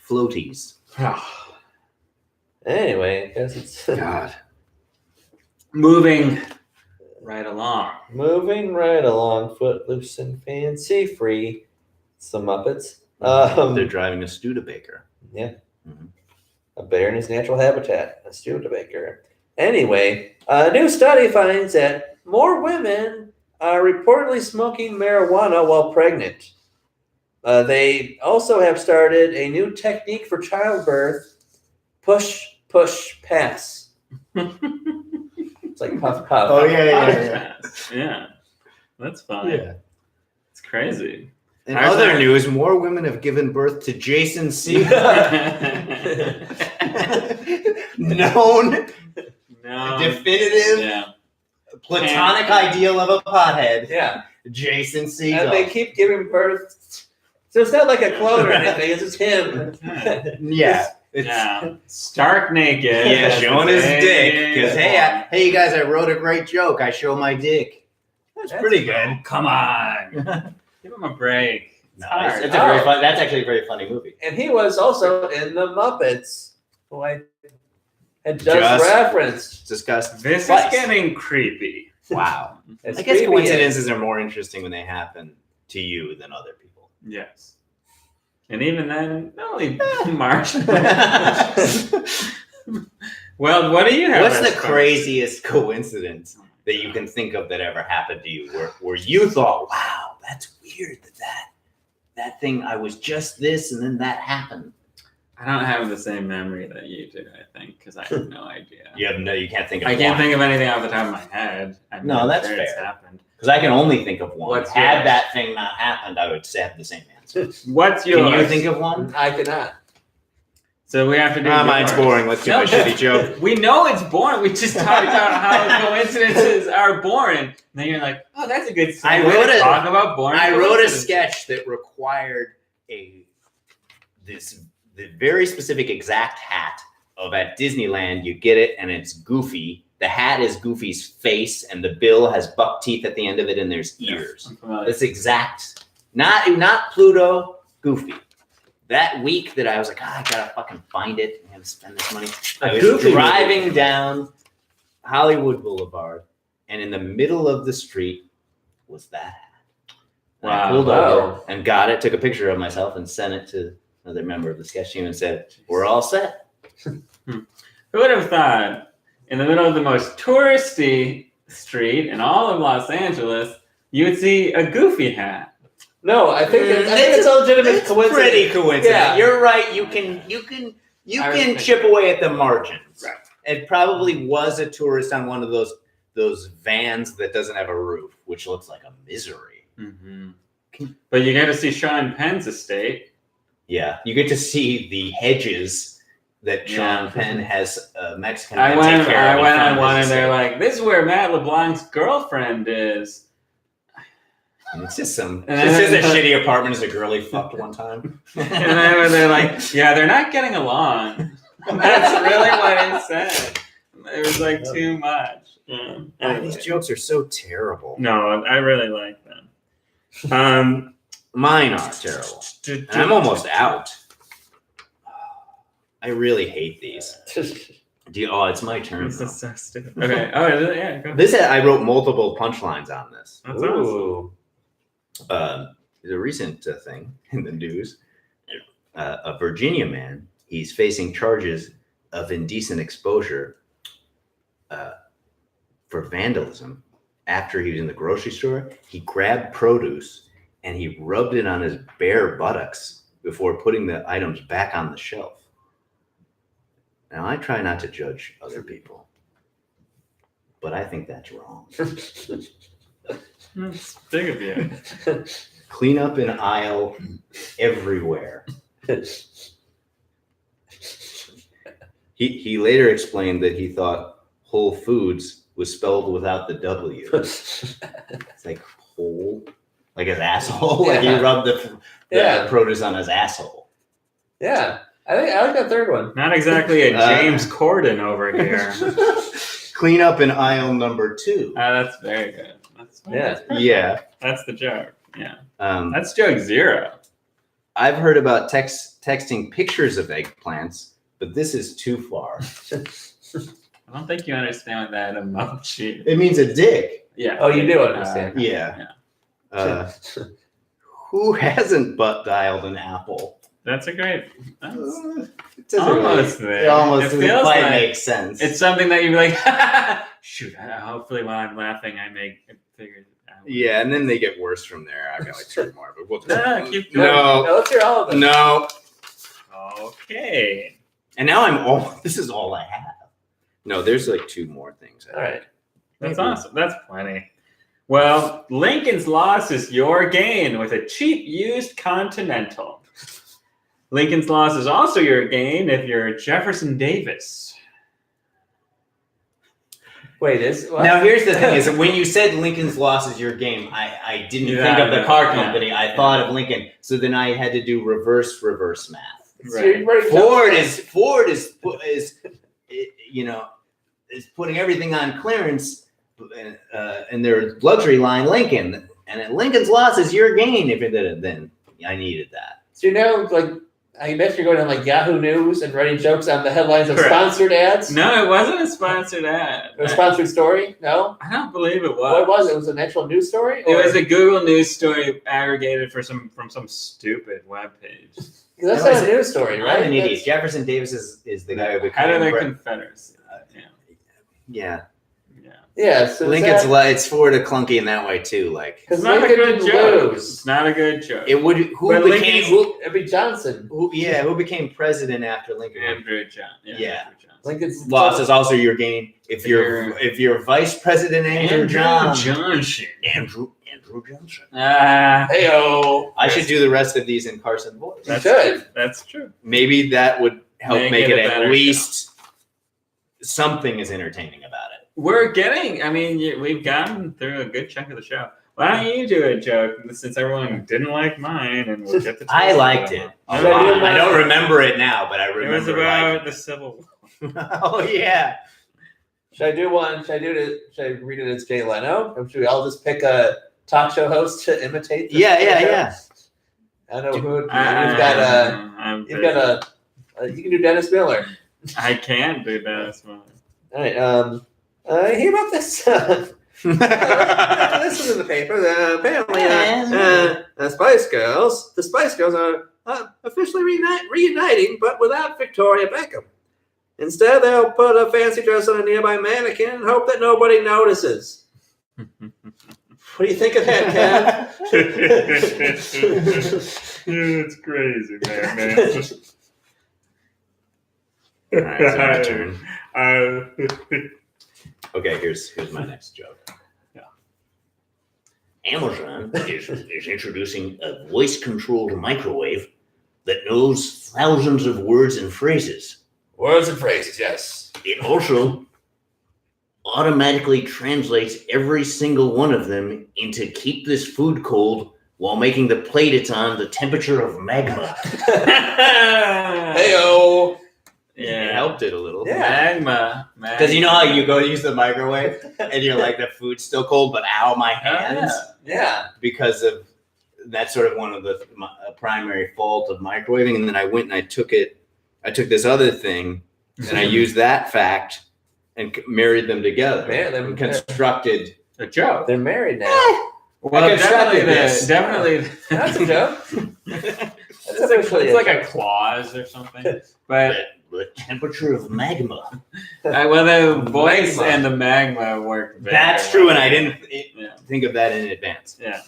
Floaties. Anyway, I guess it's God. Moving right along. moving right along. Footloose and fancy free. Some Muppets. They're driving a Studebaker. Yeah. Mhm. A bear in his natural habitat, a Studebaker. Anyway, a new study finds that more women are reportedly smoking marijuana while pregnant. They also have started a new technique for childbirth: push, push, pass. It's like puff, puff. Oh, yeah. Yeah. That's fine. Yeah. It's crazy. In Ours other are- news, more women have given birth to Jason Segel. Known, No. definitive, Yeah. platonic ideal of a pothead, Yeah. Jason And they Segel. keep giving birth. So it's not like a clone or anything, it's just him. Yeah. It's, Yeah. Stark naked. Yeah, showing his dick. Because, Yeah. hey, you guys, I wrote a great joke. I show my dick. That's pretty good. Come on. Give him a break. It's No, hard. it's a very fun. That's actually a very funny movie. And he was also in the Muppets, who I had just Just- referenced. Discussed. This twice. is getting creepy. Wow. As I guess creepy coincidences are more interesting when they happen to you than other people. Yes. And even then, only March. Well, what do you have? What's as the first? craziest coincidence that you can think of that ever happened to you where you thought, wow, that's weird that thing, I was just this and then that happened. I don't have the same memory that you do, I think, because I have no idea. You can't think of I can't one. think of anything off the top of my head. I'm No, not that's sure it's fair. happened. Because I can only think of one. What's Had yours? that thing not happened, I would say have the same answer. What's yours? Can you think of one? I cannot. So we have to do Mine's yours. boring. Let's do No, a shitty joke. We know it's boring. We just talked about how coincidences are boring. And then you're like, oh, that's a good I segue wrote to a- talk about boring. I wrote a coincidences. sketch that required the very specific exact hat of at Disneyland. You get it, and it's Goofy. The hat is Goofy's face, and the bill has buck teeth at the end of it, and there's ears. I'm familiar. That's exact. Not Pluto. Goofy. That week that I was like, I gotta fucking find it. I gotta spend this money. I was Goofy driving down Hollywood Boulevard, and in the middle of the street was that hat. And I Wow. pulled Wow. over and got it, took a picture of myself, and sent it to another member of the sketch team and said, "We're all set." Who would have thought in the middle of the most touristy street in all of Los Angeles, you would see a Goofy hat? No, I think it's a legitimate It's coincidence. pretty coincident. Yeah. You're right. You can I respect chip away at the margins. Right. It probably was a tourist on one of those vans that doesn't have a roof, which looks like a misery. Mm-hmm. But you get to see Sean Penn's estate. Yeah, you get to see the hedges that Sean Yeah. Penn has a Mexican I man went take care of in front on of one, his and they're estate. like, "This is where Matt LeBlanc's girlfriend is." And it's just some. And This is then- a shitty apartment. As a girl he fucked one time. And then they're like, "Yeah, they're not getting along." That's really what it said. It was like too much. Yeah. God, these jokes are so terrible. No, I really like them. Mine are terrible. And I'm almost out. I really hate these. It's my turn. This though. is so stupid. Okay. Oh, is it? Yeah. Go. This I wrote multiple punchlines on this. That's awesome. Ooh. There's a recent thing in the news. A Virginia man, he's facing charges of indecent exposure for vandalism after he was in the grocery store. He grabbed produce and he rubbed it on his bare buttocks before putting the items back on the shelf. Now, I try not to judge other people, but I think that's wrong. That's big of you. Clean up an aisle everywhere. He later explained that he thought Whole Foods was spelled without the W. It's like whole, like his asshole. Like he Yeah. rubbed the Yeah. produce on his asshole. Yeah. I like that third one. Not exactly a James Corden over here. Clean up in aisle number 2. That's very good. That's perfect. Yeah. That's the joke. Yeah. Um, That's joke 0. I've heard about texting pictures of eggplants, but this is too far. I don't think you understand what that emoji. It means a dick. Yeah. Oh, you do understand. Yeah. Who hasn't butt dialed an apple? That's a great. It Almost almost there. it almost It doesn't feels quite like make sense. It's something that you'd be like, shoot. Hopefully, while I'm laughing, I make it figure it out. Yeah, and then they get worse from there. I've got like 2 more, but we'll just Keep No, no, let's hear all of them. no. Okay. And now I'm all. This is all I have. No, there's like 2 more things. All right. That's Maybe. awesome. That's plenty. Well, Lincoln's loss is your gain with a cheap used Continental. Lincoln's loss is also your gain if you're Jefferson Davis. Wait, is what? Now here's the thing: is that when you said Lincoln's loss is your game, I didn't Yeah, think of the car yeah. company. I thought of Lincoln. So then I had to do reverse math. So you're ready to- Ford is you know, is putting everything on clearance, and their luxury line Lincoln, and Lincoln's loss is your gain. If it did, then I needed that. So you know, like I mentioned, you're going on like Yahoo News and writing jokes on the headlines of Correct. sponsored ads. No, it wasn't a sponsored ad. A sponsored story? No. I don't believe it was. What was it? Was it an actual news story? It was a Google News story aggregated from some stupid webpage. That's No, not it's- a news story, right? I'm an idiot. That's- Jefferson Davis is the guy who became. How do they Confederacy? Yeah, Yeah. Yeah. So Lincoln's it's Ford a clunky in that way too. Like because It's not a Lincoln good didn't joke. lose. It's not a good joke. it would. Who But became Lincoln's- who? It'd be Johnson. Who became president after Lincoln? Andrew John. Yeah. Andrew Johnson. Lincoln's Loss is also your gain if you're Vice President Andrew Johnson. Andrew Johnson. Heyo. I should do the rest of these in Carson voice. That's good. That's true. Maybe that would help make it a at better least something is entertaining about it. We're getting. I mean, we've gotten through a good chunk of the show. Why don't you do a joke since everyone didn't like mine, and we'll get the. I liked it a No, lot. I don't remember it now, but I It remember. was about liking the Civil War. it. Oh yeah. Should I do one? Should I read it as Jay Leno? Or should we all just pick a talk show host to imitate? this Yeah. I know who. You've I'm got you can do Dennis Miller. I can't do that. All right. I hear about this. This is in the paper. Apparently, the Spice Girls are officially reuniting, but without Victoria Beckham. Instead, they'll put a fancy dress on a nearby mannequin and hope that nobody notices. What do you think of that, Kev? It's crazy, man. All right, it's my turn. Uh, Okay, here's my next joke. Yeah. Amazon is introducing a voice-controlled microwave that knows thousands of words and phrases. Words and phrases, yes. It also automatically translates every single one of them into keep this food cold while making the plate it's on the temperature of magma. Heyo. It helped it a little. Yeah. Magma. Because you know how you go use the microwave and you're like, the food's still cold, but ow, my hands. Yeah. Because of that's sort of one of the primary fault of microwaving. And then I went and I took this other thing and I used that fact and married them together. Married them. And constructed A joke. They're married now. Well, I constructed this. definitely. That's a joke. It's like a clause or something. But the temperature of magma. well, the voice Magma. and the magma work. Very That's well. true, and I didn't Yeah. think of that in advance. Yeah.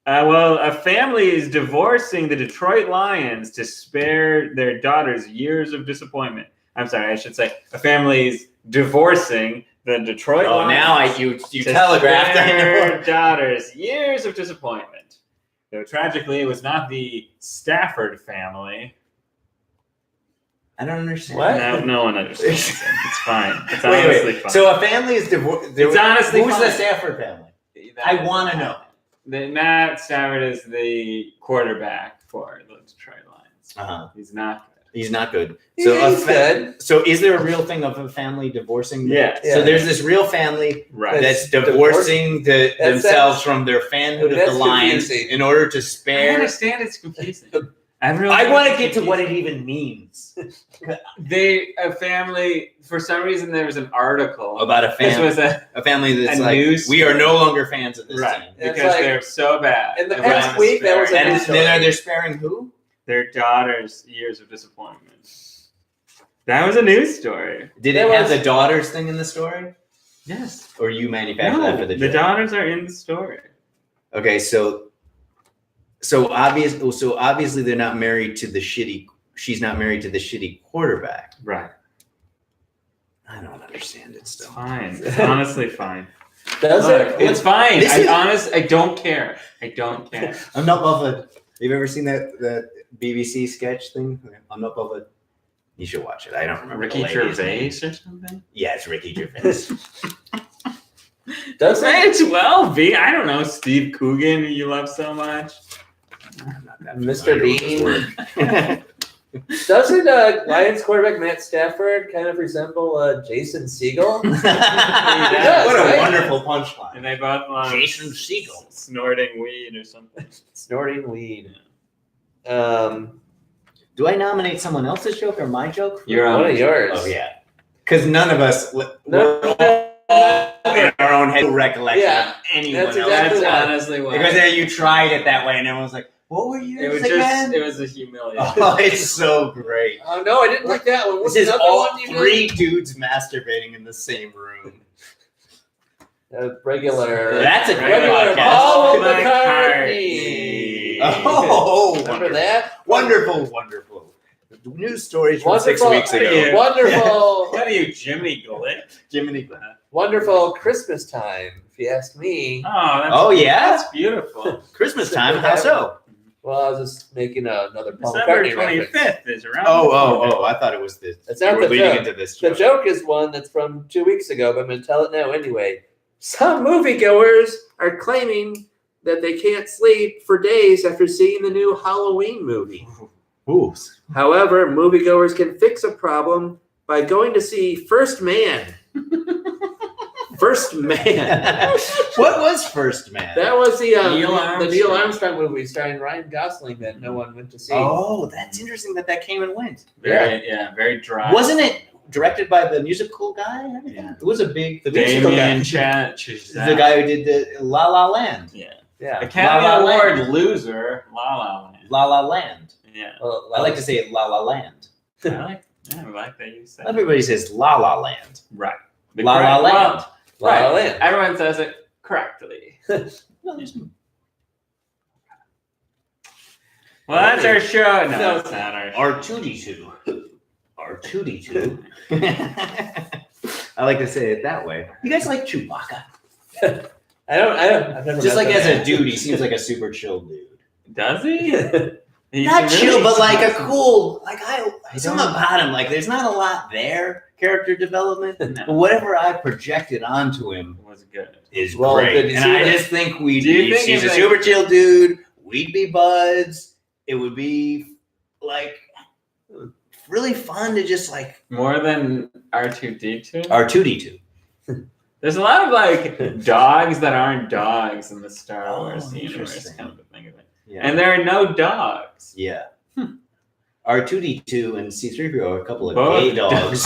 Well, a family is divorcing the Detroit Lions to spare their daughters years of disappointment. I'm sorry, I should say a family is divorcing the Detroit Oh, Lions. now you to telegraphed. I spare know. daughters years of disappointment. Though tragically, it was not the Stafford family. I don't understand. What? No one understands it. It's fine. It's Wait, honestly fine. So a family is divorced. It's honestly who's the fine. Stafford family? I want to know. Matt Stafford is the quarterback for the Detroit Lions. Uh-huh. He's not good. He's not good. Yeah, he's good. So is there a real thing of a family divorcing? Yeah. So there's this real family Right. that's divorcing themselves from their fanhood of the That's Lions confusing. in order to I spare. understand it's confusing. Everyone I want to knows get it's to what it confusing. even means A family, for some reason, there was an article. about a This family. was A family that's a like, news we are story. no longer fans of this right team. It's because like- they're so bad. in the Everyone past is week, that was a sparing And news then they're sparing who? their daughter's years of disappointment. That was a news story. Did That it have was- the daughter's thing in the story? Yes. Or you manufactured that for the the joke? daughters are in the story. Okay, so obviously they're not married to the shitty. She's not married to the shitty quarterback. Right. I don't understand it It's still. fine. It's honestly fine. Does Look, it? it's fine. This is- I don't care. I don't care. I'm not bothered. You've ever seen that BBC sketch thing? I'm not bothered. You should watch it. I don't remember. Ricky the lady's Gervais name. or something? Yeah, it's Ricky Gervais. Does it? May as well be. I don't know. Steve Coogan, who you love so much. I'm not that Mr. familiar with Bean. this word. Doesn't Lions quarterback Matt Stafford kind of resemble Jason Segel? What a right? wonderful punchline. And they both love Jason Segel. snorting weed or something. Snorting weed. Do I nominate someone else's joke or my joke? You're One on. of yours. Oh yeah, because none of us No. we're all in our own head recollection Yeah, of anyone that's else. exactly That's what- honestly why. Because then you tried it that way, and everyone's like, "What were you it was again?" it was a humiliation. Oh, it's so great. Oh no, I didn't like that one. What's This is another all one you did? three dudes masturbating in the same room. Regular. That's a great regular podcast. Paul McCartney. McCartney. Oh, Remember that? Wonderful, wonderful. News stories from 6 Wonderful. weeks ago. Yeah. Wonderful. What are you, Jimmy Glick? Jiminy. Wonderful Christmas time, if you ask me. Oh, that's, Oh, yeah? That's beautiful. Christmas time. How so? Well, I was just making another Paul December McCartney reference. 25th is around. Oh! I thought it was this. It's not We're the leading joke. into this. The joke. joke is one that's from 2 weeks ago, but I'm going to tell it now anyway. Some moviegoers are claiming that they can't sleep for days after seeing the new Halloween movie. Ooh. However, moviegoers can fix a problem by going to see First Man. First Man. What was First Man? That was the Neil Armstrong. Armstrong movie starring Ryan Gosling that no one went to see. Oh, that's interesting that came and went. Very dry. Wasn't it directed by the musical guy? and everything? Yeah. It was a big. The musical Damien guy. Chazelle. The guy who did the La La Land. Yeah. Yeah. Academy La La Award Land. loser, La La Land. La La Land. Yeah. Well, I like to say it La La Land. I like that you said it. Everybody says La La Land. Right. The La La correct- Land. La La Right. Land. Everyone says it correctly. No, there's- Well, that's our show. No, No. it's not our show. R2D2. R2D2. I like to say it that way. You guys like Chewbacca? I've never Just met like the as man. a dude, he seems like a super chill dude. Does he? He's Not really chill, but like a smart. cool. Like I something don't- about him. Like there's not a lot there, character development. No. But whatever I projected onto him It was good. is Well, did great, you and see I that- just think we'd Do you be. think He's a if, super chill dude. We'd be buds. It would be like really fun to just like More than R2D2. R2D2. There's a lot of like dogs that aren't dogs in the Star Oh, Wars universe, interesting. kind of a thing of it. Yeah. And there are no dogs. Yeah. R2D2 and C3PO are a couple of Both gay dogs.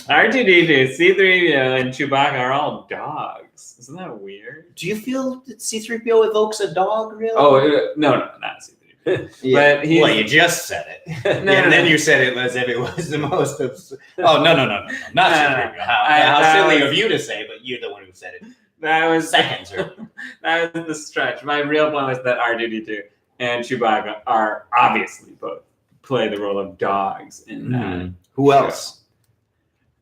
R2D2, C3PO, and Chewbacca are all dogs. Isn't that weird? Do you feel that C3PO evokes a dog, really? Oh no, not C3PO. yeah. but he's- Well, you just said it. No, and no, then no. you said it as if it was the most. Oh, no. Not No, C3PO. How that silly was- of you to say, but you're the one who said it That was seconds earlier. that was the stretch. My real point was that R2D2 and Chewbacca are obviously both play the role of dogs in that. Who else?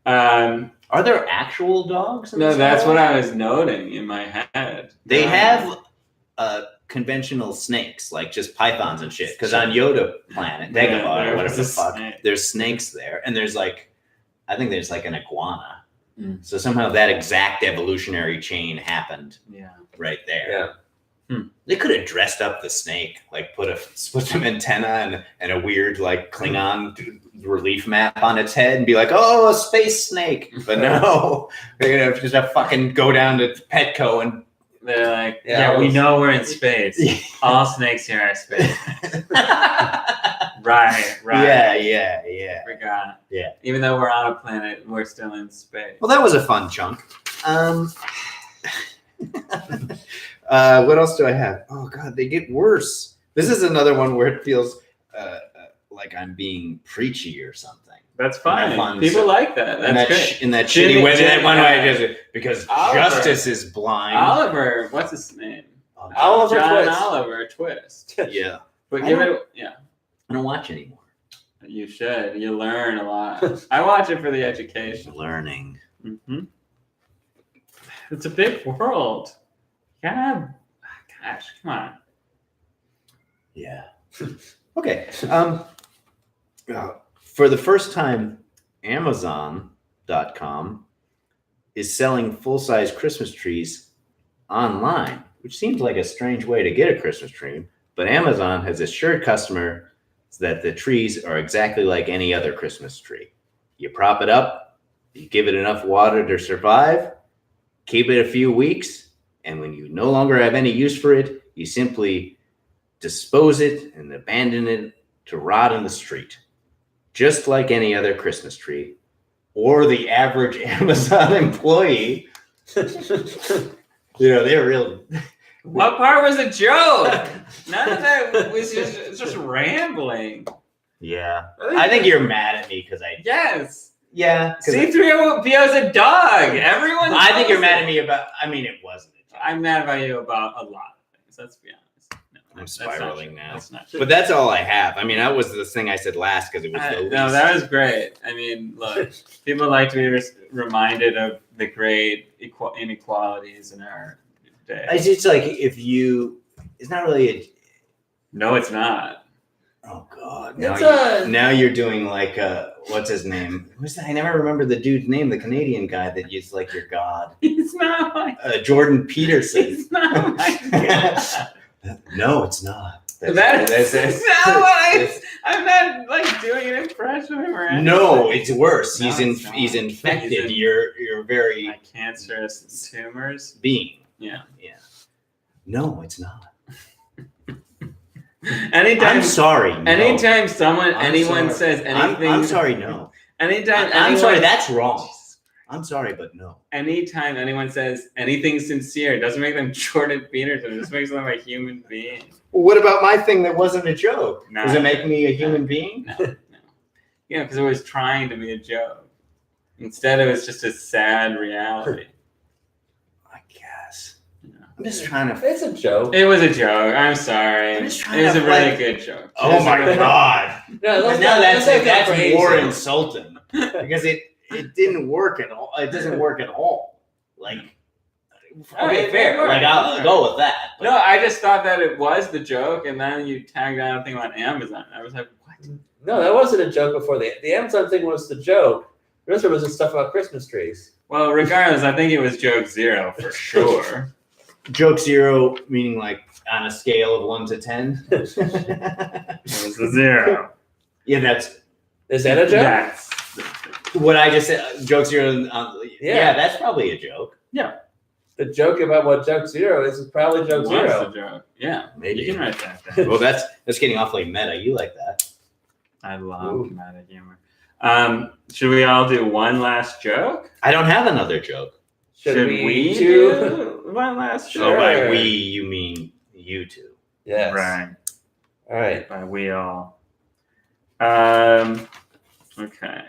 Um, Are there actual dogs? In no, this that's world? what I was noting in my head. They Um, have conventional snakes, like just pythons and shit. Because on Yoda planet, Dagobah, there or whatever was the a fuck, snake. there's snakes there, and there's like, I think there's like an iguana. Mm. So somehow that exact evolutionary chain happened Yeah. right there. Yeah. They could have have dressed up the snake, like put some antenna and a weird like Klingon relief map on its head and be like, oh, a space snake. But no, they're gonna just have fucking go down to Petco and they're like, yeah, we know we're in space. All snakes here are space. Right. Yeah. Forgot. Yeah. Even though we're on a planet, we're still in space. Well, that was a fun chunk. What else do I have? Oh God, they get worse. This is another one where it feels like I'm being preachy or something. That's fine. People like that. That's great. In that shitty way, that one way, because Oliver. justice is blind. Oliver, what's his name? Oliver John Twist. Oliver Twist. Yeah. But I give it, yeah. I don't watch anymore. You should. You learn a lot. I watch it for the education. Learning. Mm-hmm. It's a big world. You gotta have, gosh, come on. Yeah. Okay. For the first time, Amazon.com is selling full-size Christmas trees online, which seems like a strange way to get a Christmas tree. But Amazon has assured customers that the trees are exactly like any other Christmas tree. You prop it up, you give it enough water to survive, keep it a few weeks, and when you no longer have any use for it, you simply dispose it and abandon it to rot in the street. Just like any other Christmas tree, or the average Amazon employee. They're real. What part was a joke? None of that was just rambling. Yeah. I think you're mad at me because I. Yes. Yeah. C3PO is a dog. Everyone. I think you're mad at me about. I mean, it wasn't a joke. I'm mad about you about a lot of things. Let's be honest. No, I'm spiraling now. That's not true. But that's all I have. I mean, that was the thing I said last because it was the least. No, that was great. I mean, look, people like to be reminded of the great inequalities in our day. It's like if you. It's not really a. No, it's not. Oh God! Now you're doing like what's his name? Who's that? I never remember the dude's name. The Canadian guy that used like your God. It's not my. Jordan Peterson. It's not my God. No, it's not. That's not what I'm not like doing an impression of him or anything. No, it's worse. No, he's infected. You're very like cancerous tumors. Being. Yeah. No, it's not. Anytime. I'm sorry. No. Anytime anyone says anything. I'm sorry. No. Anytime. I'm sorry. That's wrong. I'm sorry, but no. Anytime anyone says anything sincere, it doesn't make them Jordan Peterson. It just makes them a human being. Well, what about my thing that wasn't a joke? No, Does it make me a human being? No. Yeah, because it was trying to be a joke. Instead, it was just a sad reality. I guess. Yeah. I'm just trying to. It's a joke. It was a joke. I'm sorry. I'm just trying it was to a really like- good joke. Oh my God! No, And now that's crazy. more insulting because it didn't work at all. It doesn't work at all. Like, okay, fair. Like I'll go with that. But No, I just thought that it was the joke, and then you tagged on a thing about Amazon. I was like, what? No, that wasn't a joke before. The Amazon thing was the joke. The rest of it was just stuff about Christmas trees. Well, regardless, I think it was joke 0 for sure. joke 0 meaning like on a scale of 1 to 10. It was a 0. Yeah, that's Is that a joke? That's what I just said. Joke 0. Yeah. That's probably a joke. The joke about what joke 0 is probably joke was 0. a joke. Yeah, Maybe. you can write that down. Well, that's getting awfully meta. You like that? I love Ooh. meta humor. Should we all do one last joke? I don't have another joke. Should we do one last joke? Oh, by Sure. we you mean you two? Yes. Right. All right. By we all. Okay.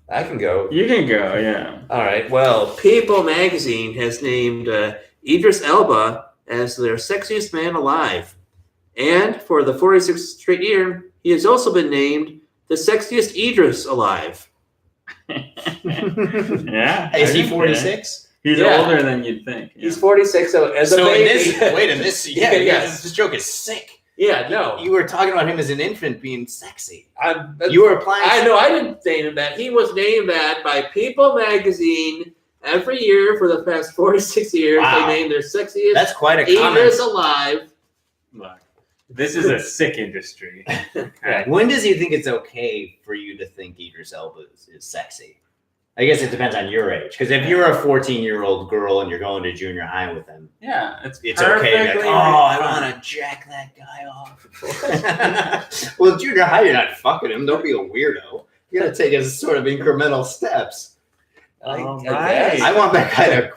I can go. You can go, yeah. All right. Well, People magazine has named Idris Elba as their sexiest man alive. And for the 46th straight year, he has also been named the sexiest Idris alive. Yeah. Is he okay. 46? He's Yeah. older than you'd think. Yeah. He's 46, so as a So in baby. this, Yes. this joke is sick. Yeah, no. You were talking about him as an infant being sexy. I'm, You were applying. I know I didn't name him that. He was named that by People magazine every year for the past 4 to 6 years, Wow. they name their sexiest That's quite a comment. Idris alive. Look, this is a sick industry. Okay. When does you think it's okay for you to think Idris Elba is sexy? I guess it depends on your age. Because if you're a 14-year-old girl and you're going to junior high with him, Yeah, it's okay. To be like, perfectly I fine. want to jack that guy off. Well, junior high, you're not fucking him. Don't be a weirdo. You got to take as sort of incremental steps. All I right. guess. I want that guy to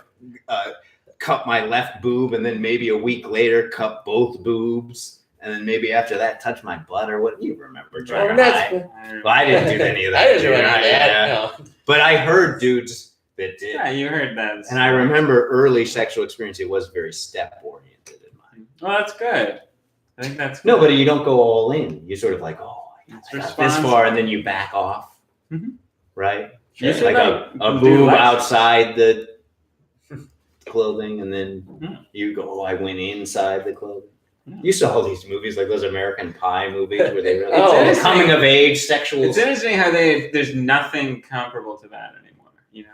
cup my left boob, and then maybe a week later cup both boobs. And then maybe after that, touch my butt or what you remember. Well, Junior that's- high. Well, I didn't do any of that. I didn't do junior any of high, that. yeah. No. But I heard dudes that did. Yeah, you heard that. And I remember early sexual experience, it was very step oriented in mine. Well, that's good. I think that's No, good. but you don't go all in. You sort of like, I It's got this responsible. far, and then you back off. Mhm. Right? You should, like like, a do boob less. outside the clothing, and then Yeah. you go, I went inside the clothing. Yeah. You saw all these movies, like those American Pie movies, where they really Oh, it's coming of age sexual. It's interesting how there's nothing comparable to that anymore. You know,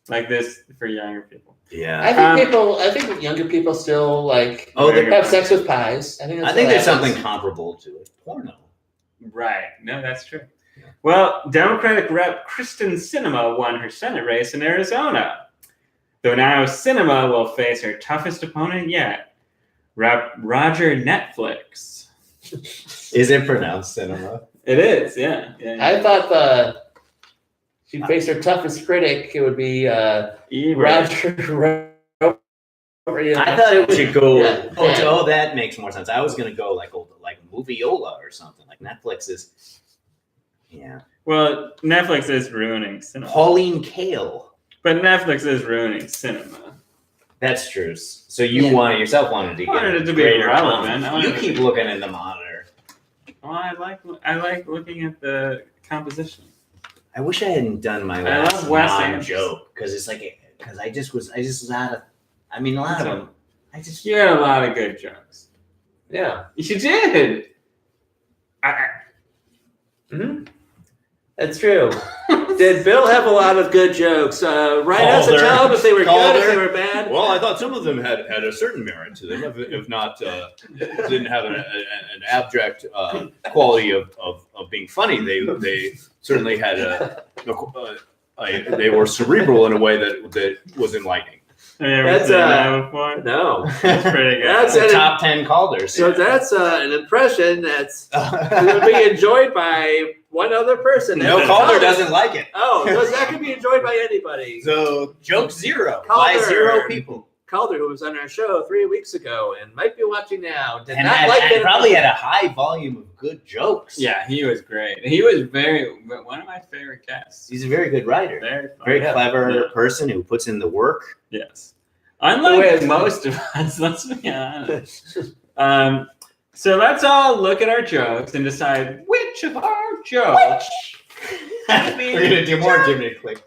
like this for younger people. Yeah. I think younger people still like Oh, Very have good. sex with pies. I think that's I think what there's happens. something comparable to it. Porno. Right. No, that's true. Yeah. Well, Democratic Rep. Kristen Sinema won her Senate race in Arizona. Though now Sinema will face her toughest opponent yet, Rep. Roger Netflix. Is it pronounced cinema? It is, yeah. I thought she'd face her toughest critic. It would be Roger. I thought it should go. Yeah. Oh, that makes more sense. I was gonna go like Moviola or something. Like Netflix is. Yeah. Well, Netflix is ruining cinema. Pauline Kael. But Netflix is ruining cinema. That's true. So you Yeah. wanted to get Wanted it to be greater relevant. I confidence. You wanted keep looking in the monitor. Well, I like looking at the composition. I wish I hadn't done my I last love Wes non-joke because it's like I just was out of. I mean, a lot of them. I just. You had a lot of good jokes. Yeah. You did. That's true. Did Bill have a lot of good jokes? Write us and Calder. tell them if they were good, if Calder. they were bad. Well, I thought some of them had a certain merit to them, if not didn't have an abject quality of being funny. They certainly had they were cerebral in a way that was enlightening. Have you ever That's, seen that before? No. That's pretty good. That's the it. top 10 Calders. So that's an impression that's going to be enjoyed by one other person. No, And Calder doesn't like it. Oh, that could be enjoyed by anybody. So joke zero. Why Calder. 0 people? Calder, who was on our show 3 weeks ago and might be watching now, did And not had, like and it. probably had a high volume of good jokes. Yeah, he was great. He was one of my favorite guests. He's a very good writer. Very fun. Very Yeah. clever Yeah. person who puts in the work. Yes. Unlike Wait. most of us, let's be honest. So let's all look at our jokes and decide which of our jokes. We're gonna do more Jiminy clicks.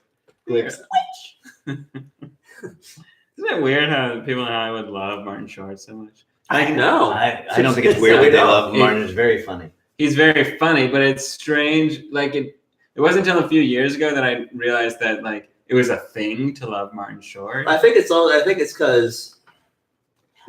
Isn't it weird how people in Hollywood love Martin Short so much? I know. I don't think it's weird that they love Martin. It's very funny. He's very funny, but it's strange. Like it wasn't until a few years ago that I realized that like it was a thing to love Martin Short. I think it's because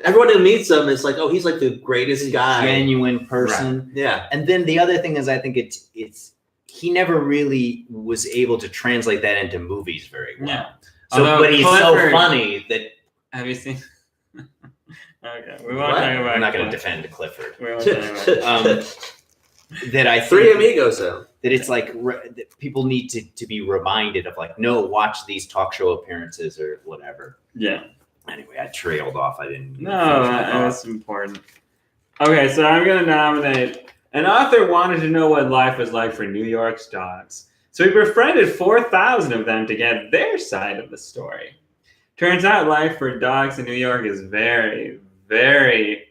everyone who meets him is like, oh, he's like the greatest guy. Genuine person. Yeah. And then the other thing is, I think it's he never really was able to translate that into movies very well. Yeah. So, Although but he's so Clifford- funny that Have you seen? Okay, we What? won't talk about. I'm not going to Cliff. defend Clifford. We won't talk about. That I think Three Amigos, though. that it's like that people need to be reminded of like, no, watch these talk show appearances or whatever. Yeah. Anyway, I trailed off. I didn't. No, finish my thought. that's important. Okay, so I'm going to nominate an author wanted to know what life was like for New York's dogs. So he befriended 4,000 of them to get their side of the story. Turns out life for dogs in New York is very, very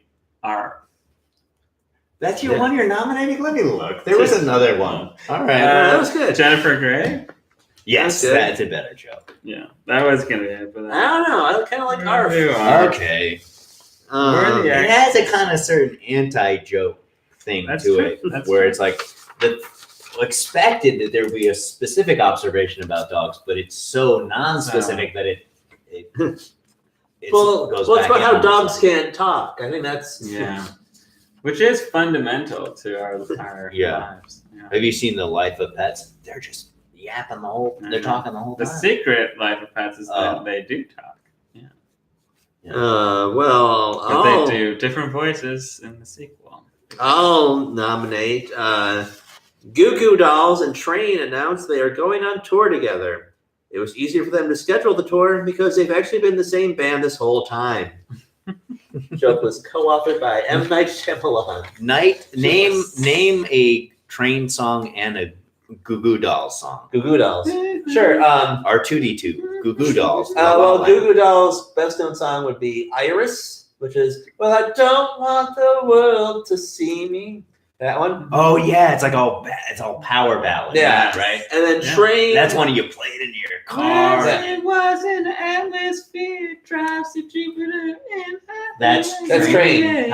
That's your one you're nominating? Let me look. There was another one. All right. That was good. Jennifer Grey? Yes, That's good. that's a better joke. Yeah, that was going to be it. But I don't know. I kind of like Arf. You are. Okay. Where the It has a kind of certain anti-joke thing That's to true. it, That's where true. it's like expected that there would be a specific observation about dogs, but it's so non-specific that it goes It's back about in how on dogs itself. can't talk. I think that's Yeah. Which is fundamental to our Yeah. lives. Yeah. Have you seen the Life of Pets? They're just yapping the whole. They're Mhm. talking the whole The time. secret life of pets is that Oh. they do talk. well, But they do different voices in the sequel. I'll nominate Goo Goo Dolls and Train announced they are going on tour together. It was easier for them to schedule the tour because they've actually been the same band this whole time. Joke was co-authored by M. Night Shyamalan. Name a Train song and a Goo Goo Dolls song. Goo Goo Dolls. Sure. R2D2. Goo Goo Dolls. Well, Goo Goo Dolls' best known song would be Iris, which is, well, I don't want the world to see me. That one. Oh yeah, it's like it's all power ballad. Yeah. Right. And then Yeah. Train. That's one you played in your car. Yeah. It was an atmosphere, drops of Jupiter and That's Train.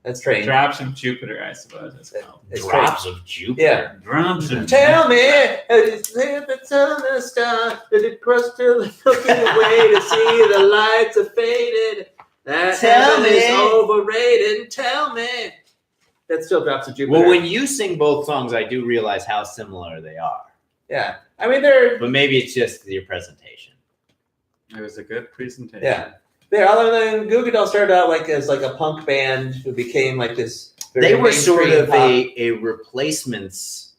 That's Train. Drops of Jupiter, I suppose it's called. It's Drops of Jupiter. Yeah. Drops of Tell me, is there the sun and the star? Did it cross till the Milky Way to see the lights are faded? That Tell heaven is me. overrated. Tell me. That still Drops of Jupiter. Well, when you sing both songs, I do realize how similar they are. yeah. I mean, they're But maybe it's just your presentation. It was a good presentation. Yeah. Other than Goo Goo Dolls started out as a punk band who became like this. very They were sort mainstream of pop. a replacements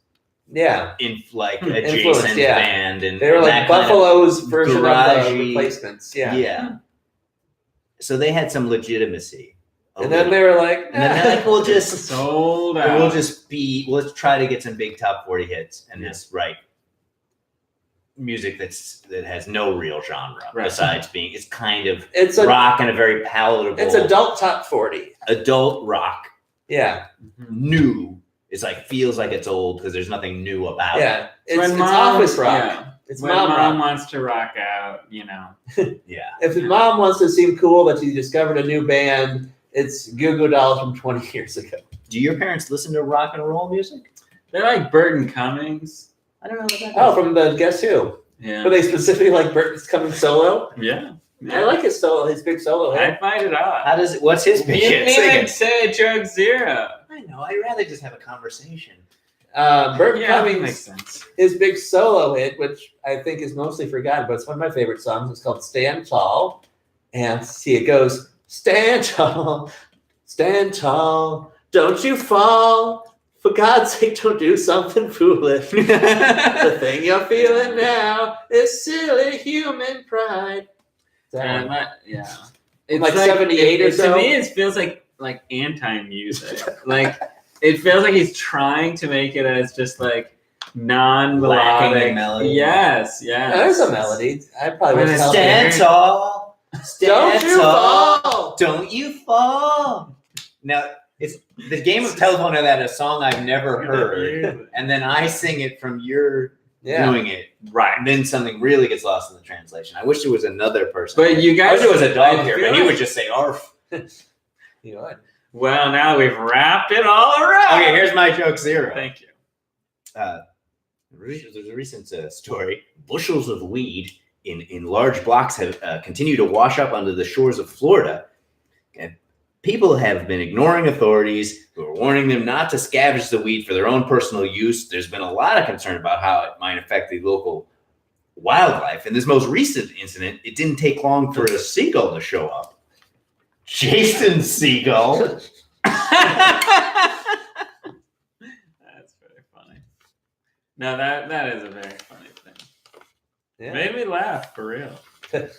Yeah. in like Influence, adjacent yeah. band, and They were and like that kind of- Buffalo's version of the garagey- Replacements. Yeah. yeah. So they had some legitimacy. a And then little. they were like, And then they're like, we'll just Sold out. let's try to get some big top 40 hits and Yeah. just write music that has no real genre Right. besides being it's kind of it's rock and a very palatable It's adult top 40. adult rock. Yeah. Mhm. New is like feels like it's old because there's nothing new about it. Yeah. It's When office rock. Yeah. It's When mom mom rock. wants to rock out, Yeah. If mom wants to seem cool that she discovered a new band, it's Goo Goo Dolls from 20 years ago. Do your parents listen to rock and roll music? They're like Burton Cummings. I don't know what that Oh, is. from the Guess Who. Yeah. But they specifically like Burton's coming solo. Yeah. I like his solo, his big solo hit. I find it odd. How does it what's his You big didn't hit? Sing even it. say Joke Zero. I know, I'd rather just have a conversation. Burton Yeah, that makes Cummings, sense. his big solo hit, which I think is mostly forgotten, but it's one of my favorite songs. It's called Stand Tall. And see, it goes, stand tall, don't you fall. For God's sake, don't do something foolish. The thing you're feeling now is silly human pride. And yeah. It's Like 78 or so? To me, it feels like anti-music. Like it feels like he's trying to make it as just like Lacking non-melodic in melody. Yes, yes. There's a melody. I probably When would it's tell Stand you. tall. Don't Stand you tall. fall. Don't you fall. Now, it's the game of telephone of that a song I've never heard. And then I sing it from your Yeah. doing it. Right. And then something really gets lost in the translation. I wish there was another person. But you I guys, wish there was a dog I here, feel but he like- would just say arf. You know what? Well, now we've wrapped it all around. Okay, here's my joke zero. Thank you. There's a recent story. Bushels of weed in large blocks have continued to wash up onto the shores of Florida. And people have been ignoring authorities who are warning them not to scavenge the weed for their own personal use. There's been a lot of concern about how it might affect the local wildlife. In this most recent incident, it didn't take long for a seagull to show up. Jason Seagull. That's very funny. No, that is a very funny thing. Yeah. Made me laugh for real. Good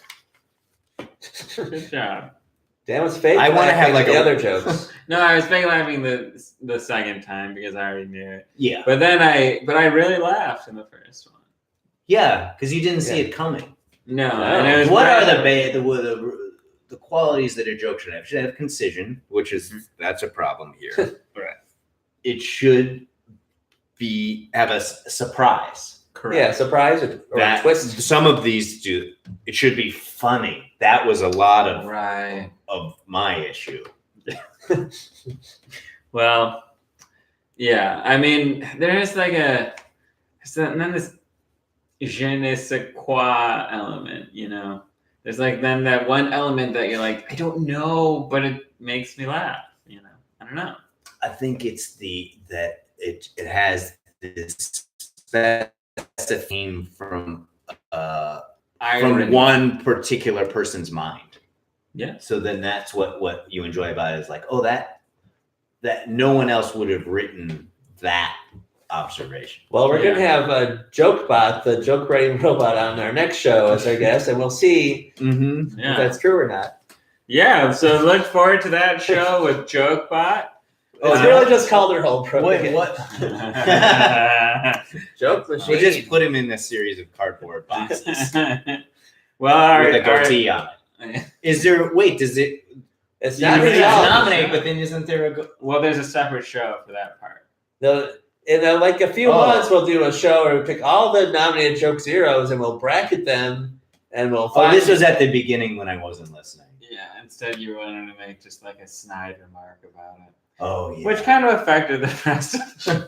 job. Dan was fake. I wanna have, like, the a- other jokes. No, I was fake laughing the second time because I already knew it. Yeah. But then I really laughed in the first one. Yeah, because you didn't see Yeah. it coming. No, No. and it was What are right- the qualities that a joke should have? It should have concision, which is that's a problem here. Right. It should have a surprise. correct? Yeah, surprise or a That twist. some of these do. It should be funny. That was a lot of Right. my issue. Well, Yeah, I mean, there is like and then this je ne sais quoi element, you know. There's like then that one element that you're like, I don't know, but it makes me laugh, you know. I don't know. I think it's that it has this specific theme from Irony. one particular person's mind. Yeah. So then that's what you enjoy about it is like, oh, that no one else would have written that observation. Well, we're going to have a JokeBot, the joke writing robot, on our next show as our guest, and we'll see if Yeah. that's true or not. Yeah, so look forward to that show with JokeBot. It's really just Calderholm. Wait, what? Joke We machine. just put him in a series of cardboard boxes Well, with a goatee on it. Is there? Wait, does it? It's You not can his job. nominate, but then isn't there a? well, there's a separate show for that part. In like a few Oh. months, we'll do a show where we pick all the nominated joke zeros and we'll bracket them, and we'll Oh, find. this was at the beginning when I wasn't listening. Yeah, instead you wanted to make just like a snide remark about it. Oh yeah. Which kind of affected the rest of the show.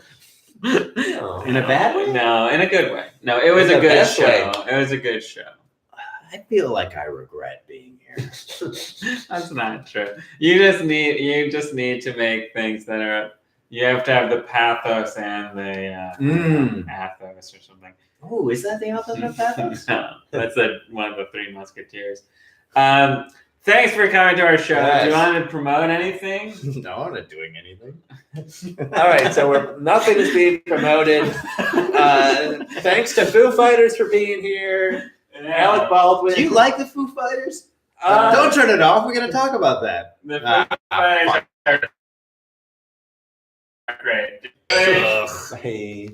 Oh. In a bad way? No, in a good way. No, it was In a the good best show. way. It was a good show. I feel like I regret being here. That's not true. You just need to make things that are. You have to have the pathos and the athos or something. Oh, is that the opposite of pathos? No, that's one of the Three Musketeers. Thanks for coming to our show. Yes. Do you want to promote anything? No, I'm not doing anything. All right, so nothing is being promoted. Thanks to Foo Fighters for being here. Alec Baldwin. Do you like the Foo Fighters? Uh, Don't turn it off. We're going to talk about that. The Foo Fighters are great. Ugh. Hey.